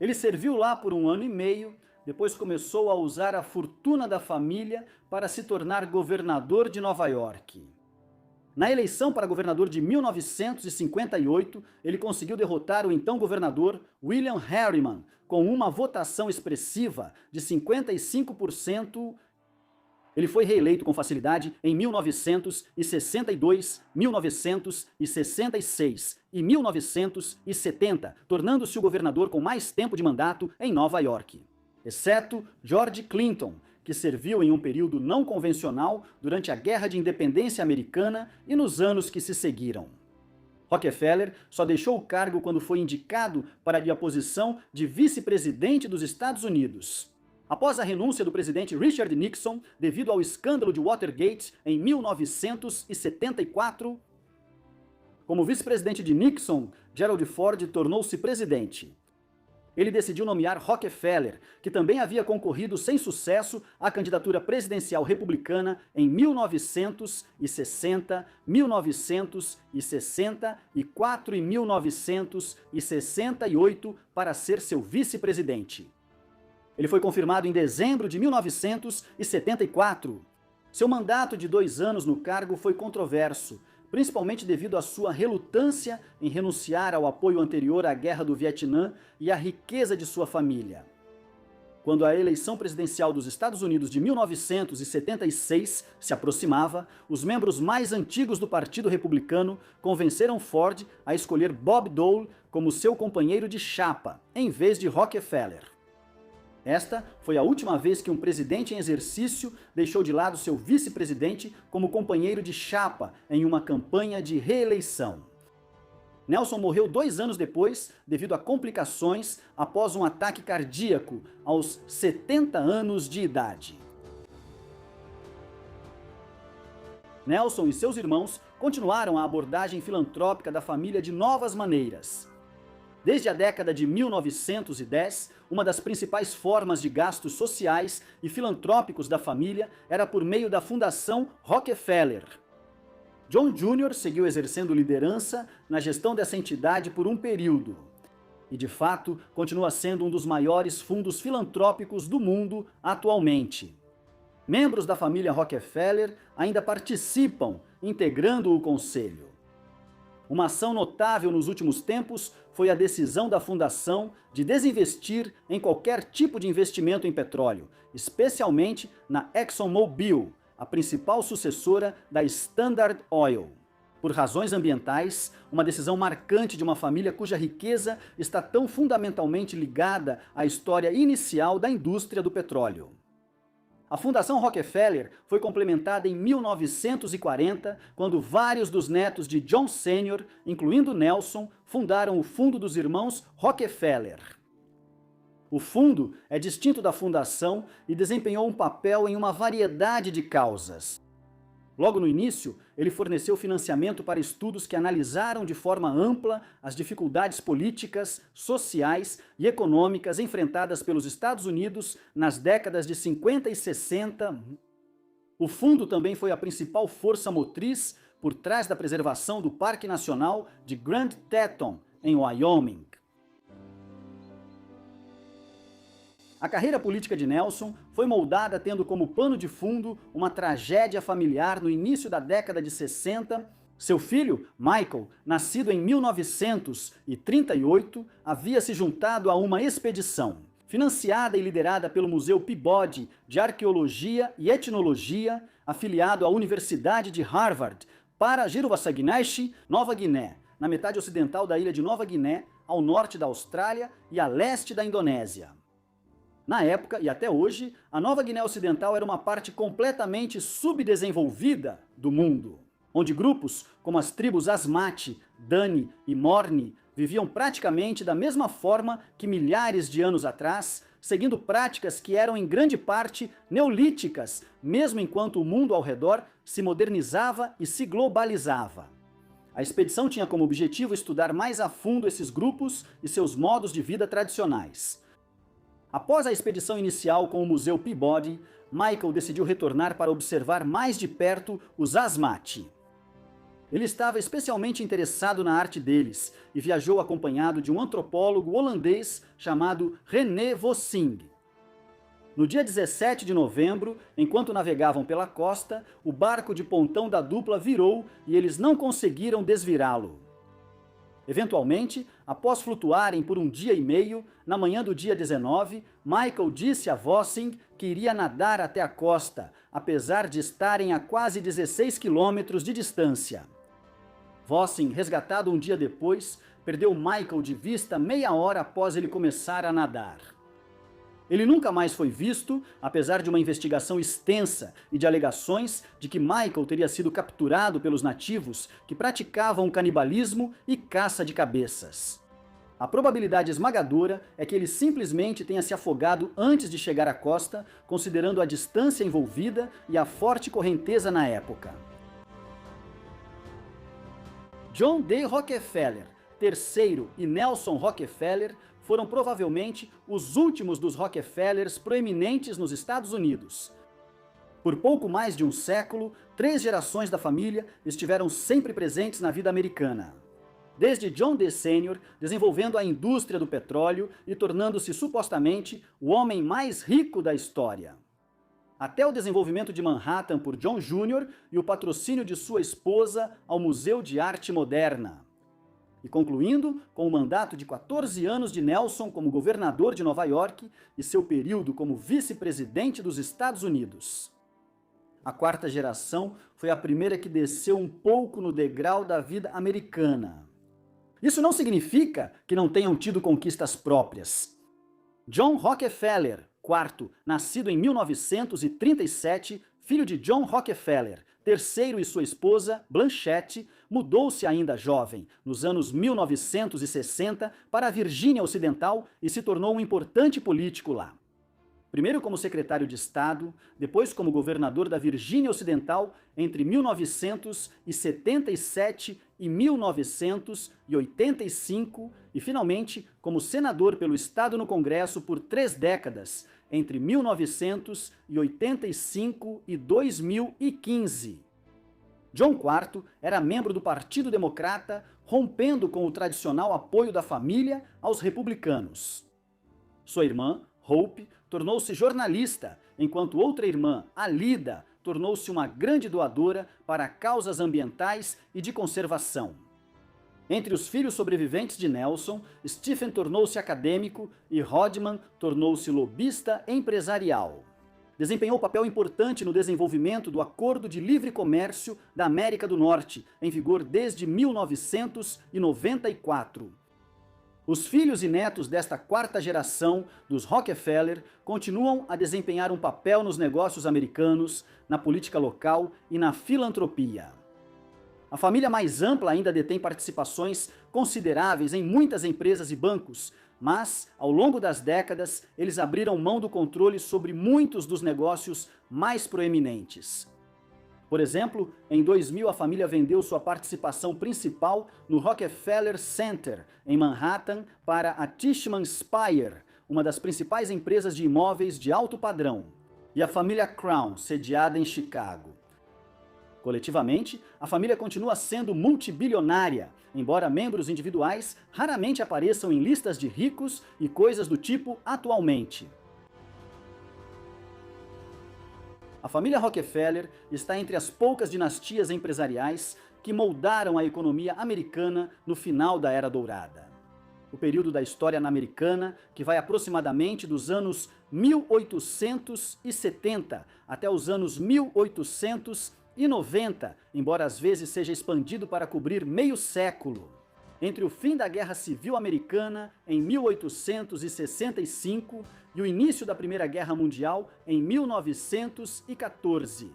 Ele serviu lá por 1 ano e meio, depois começou a usar a fortuna da família para se tornar governador de Nova York. Na eleição para governador de 1958, ele conseguiu derrotar o então governador William Harriman com uma votação expressiva de 55%. Ele foi reeleito com facilidade em 1962, 1966 e 1970, tornando-se o governador com mais tempo de mandato em Nova York, exceto George Clinton, que serviu em um período não convencional durante a Guerra de Independência Americana e nos anos que se seguiram. Rockefeller só deixou o cargo quando foi indicado para a posição de vice-presidente dos Estados Unidos. Após a renúncia do presidente Richard Nixon devido ao escândalo de Watergate em 1974, como vice-presidente de Nixon, Gerald Ford tornou-se presidente. Ele decidiu nomear Rockefeller, que também havia concorrido sem sucesso à candidatura presidencial republicana em 1960, 1964 e 1968 para ser seu vice-presidente. Ele foi confirmado em dezembro de 1974. Seu mandato de 2 anos no cargo foi controverso, principalmente devido à sua relutância em renunciar ao apoio anterior à Guerra do Vietnã e à riqueza de sua família. Quando a eleição presidencial dos Estados Unidos de 1976 se aproximava, os membros mais antigos do Partido Republicano convenceram Ford a escolher Bob Dole como seu companheiro de chapa, em vez de Rockefeller. Esta foi a última vez que um presidente em exercício deixou de lado seu vice-presidente como companheiro de chapa em uma campanha de reeleição. Nelson morreu 2 anos depois devido a complicações após um ataque cardíaco aos 70 anos de idade. Nelson e seus irmãos continuaram a abordagem filantrópica da família de novas maneiras. Desde a década de 1910, uma das principais formas de gastos sociais e filantrópicos da família era por meio da Fundação Rockefeller. John Jr. seguiu exercendo liderança na gestão dessa entidade por um período. E, de fato, continua sendo um dos maiores fundos filantrópicos do mundo atualmente. Membros da família Rockefeller ainda participam, integrando o conselho. Uma ação notável nos últimos tempos foi a decisão da fundação de desinvestir em qualquer tipo de investimento em petróleo, especialmente na ExxonMobil, a principal sucessora da Standard Oil. Por razões ambientais, uma decisão marcante de uma família cuja riqueza está tão fundamentalmente ligada à história inicial da indústria do petróleo. A Fundação Rockefeller foi complementada em 1940, quando vários dos netos de John Sr., incluindo Nelson, fundaram o Fundo dos Irmãos Rockefeller. O fundo é distinto da fundação e desempenhou um papel em uma variedade de causas. Logo no início, ele forneceu financiamento para estudos que analisaram de forma ampla as dificuldades políticas, sociais e econômicas enfrentadas pelos Estados Unidos nas décadas de 50 e 60. O fundo também foi a principal força motriz por trás da preservação do Parque Nacional de Grand Teton, em Wyoming. A carreira política de Nelson foi moldada tendo como pano de fundo uma tragédia familiar no início da década de 60. Seu filho, Michael, nascido em 1938, havia se juntado a uma expedição, financiada e liderada pelo Museu Peabody de Arqueologia e Etnologia, afiliado à Universidade de Harvard, para Giruvasaguinashi, Nova Guiné, na metade ocidental da ilha de Nova Guiné, ao norte da Austrália e a leste da Indonésia. Na época, e até hoje, a Nova Guiné Ocidental era uma parte completamente subdesenvolvida do mundo, onde grupos como as tribos Asmati, Dani e Morni viviam praticamente da mesma forma que milhares de anos atrás, seguindo práticas que eram em grande parte neolíticas, mesmo enquanto o mundo ao redor se modernizava e se globalizava. A expedição tinha como objetivo estudar mais a fundo esses grupos e seus modos de vida tradicionais. Após a expedição inicial com o Museu Peabody, Michael decidiu retornar para observar mais de perto os Asmati. Ele estava especialmente interessado na arte deles e viajou acompanhado de um antropólogo holandês chamado René Vossing. No dia 17 de novembro, enquanto navegavam pela costa, o barco de pontão da dupla virou e eles não conseguiram desvirá-lo. Eventualmente, após flutuarem por um dia e meio, na manhã do dia 19, Michael disse a Vossing que iria nadar até a costa, apesar de estarem a quase 16 quilômetros de distância. Vossing, resgatado um dia depois, perdeu Michael de vista meia hora após ele começar a nadar. Ele nunca mais foi visto, apesar de uma investigação extensa e de alegações de que Michael teria sido capturado pelos nativos que praticavam canibalismo e caça de cabeças. A probabilidade esmagadora é que ele simplesmente tenha se afogado antes de chegar à costa, considerando a distância envolvida e a forte correnteza na época. John D. Rockefeller III e Nelson Rockefeller foram provavelmente os últimos dos Rockefellers proeminentes nos Estados Unidos. Por pouco mais de um século, 3 gerações da família estiveram sempre presentes na vida americana. Desde John D. Sr., desenvolvendo a indústria do petróleo e tornando-se supostamente o homem mais rico da história, até o desenvolvimento de Manhattan por John Jr. e o patrocínio de sua esposa ao Museu de Arte Moderna. E concluindo com o mandato de 14 anos de Nelson como governador de Nova York e seu período como vice-presidente dos Estados Unidos. A 4ª geração foi a primeira que desceu um pouco no degrau da vida americana. Isso não significa que não tenham tido conquistas próprias. John Rockefeller, IV, nascido em 1937, filho de John Rockefeller, III e sua esposa, Blanchette, mudou-se ainda jovem, nos anos 1960, para a Virgínia Ocidental e se tornou um importante político lá. Primeiro como secretário de Estado, depois como governador da Virgínia Ocidental entre 1977 e 1985 e finalmente como senador pelo Estado no Congresso por 3 décadas, entre 1985 e 2015. John IV era membro do Partido Democrata, rompendo com o tradicional apoio da família aos republicanos. Sua irmã, Hope, tornou-se jornalista, enquanto outra irmã, Alida, tornou-se uma grande doadora para causas ambientais e de conservação. Entre os filhos sobreviventes de Nelson, Stephen tornou-se acadêmico e Rodman tornou-se lobista empresarial. Desempenhou papel importante no desenvolvimento do Acordo de Livre Comércio da América do Norte, em vigor desde 1994. Os filhos e netos desta 4ª geração dos Rockefeller continuam a desempenhar um papel nos negócios americanos, na política local e na filantropia. A família mais ampla ainda detém participações consideráveis em muitas empresas e bancos, mas, ao longo das décadas, eles abriram mão do controle sobre muitos dos negócios mais proeminentes. Por exemplo, em 2000 a família vendeu sua participação principal no Rockefeller Center, em Manhattan, para a Tishman Speyer, uma das principais empresas de imóveis de alto padrão, e a família Crown, sediada em Chicago. Coletivamente, a família continua sendo multibilionária, embora membros individuais raramente apareçam em listas de ricos e coisas do tipo atualmente. A família Rockefeller está entre as poucas dinastias empresariais que moldaram a economia americana no final da Era Dourada. O período da história americana, que vai aproximadamente dos anos 1870 até os anos 1890, embora às vezes seja expandido para cobrir meio século. Entre o fim da Guerra Civil Americana, em 1865, e o início da Primeira Guerra Mundial, em 1914.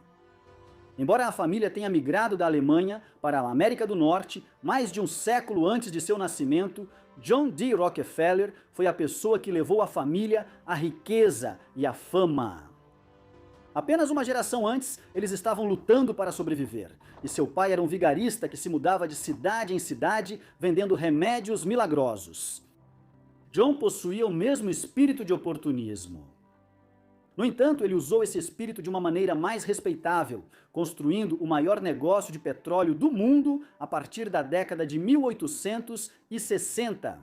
Embora a família tenha migrado da Alemanha para a América do Norte mais de um século antes de seu nascimento, John D. Rockefeller foi a pessoa que levou a família à riqueza e à fama. Apenas uma geração antes, eles estavam lutando para sobreviver, e seu pai era um vigarista que se mudava de cidade em cidade vendendo remédios milagrosos. John possuía o mesmo espírito de oportunismo. No entanto, ele usou esse espírito de uma maneira mais respeitável, construindo o maior negócio de petróleo do mundo a partir da década de 1860.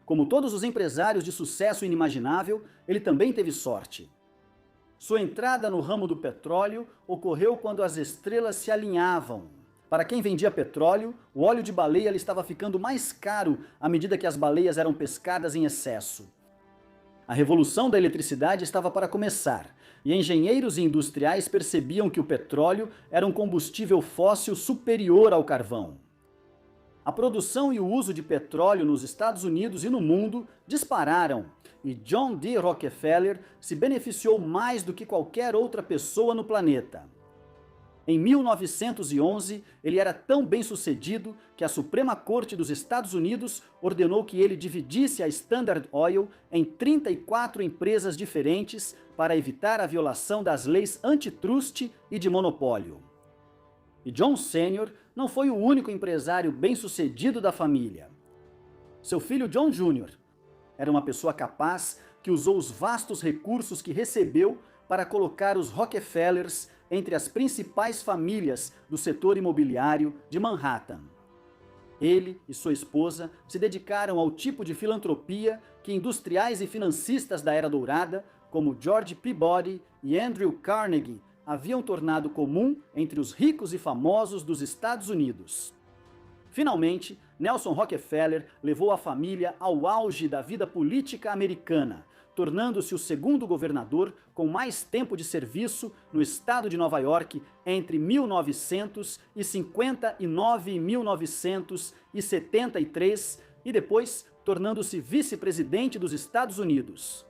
Como todos os empresários de sucesso inimaginável, ele também teve sorte. Sua entrada no ramo do petróleo ocorreu quando as estrelas se alinhavam. Para quem vendia petróleo, o óleo de baleia estava ficando mais caro à medida que as baleias eram pescadas em excesso. A revolução da eletricidade estava para começar, e engenheiros e industriais percebiam que o petróleo era um combustível fóssil superior ao carvão. A produção e o uso de petróleo nos Estados Unidos e no mundo dispararam, e John D. Rockefeller se beneficiou mais do que qualquer outra pessoa no planeta. Em 1911, ele era tão bem-sucedido que a Suprema Corte dos Estados Unidos ordenou que ele dividisse a Standard Oil em 34 empresas diferentes para evitar a violação das leis antitrust e de monopólio. E John Sr. não foi o único empresário bem-sucedido da família. Seu filho John Jr. era uma pessoa capaz que usou os vastos recursos que recebeu para colocar os Rockefellers entre as principais famílias do setor imobiliário de Manhattan. Ele e sua esposa se dedicaram ao tipo de filantropia que industriais e financistas da Era Dourada, como George Peabody e Andrew Carnegie, haviam tornado comum entre os ricos e famosos dos Estados Unidos. Finalmente, Nelson Rockefeller levou a família ao auge da vida política americana, tornando-se o segundo governador com mais tempo de serviço no estado de Nova York entre 1959 e 1973 e depois tornando-se vice-presidente dos Estados Unidos.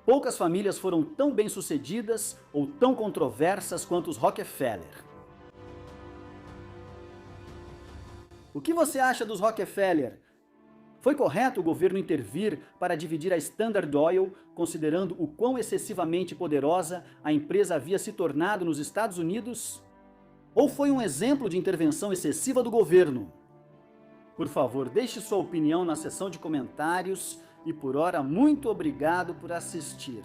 Poucas famílias foram tão bem-sucedidas ou tão controversas quanto os Rockefeller. O que você acha dos Rockefeller? Foi correto o governo intervir para dividir a Standard Oil, considerando o quão excessivamente poderosa a empresa havia se tornado nos Estados Unidos? Ou foi um exemplo de intervenção excessiva do governo? Por favor, deixe sua opinião na seção de comentários e por ora, muito obrigado por assistir.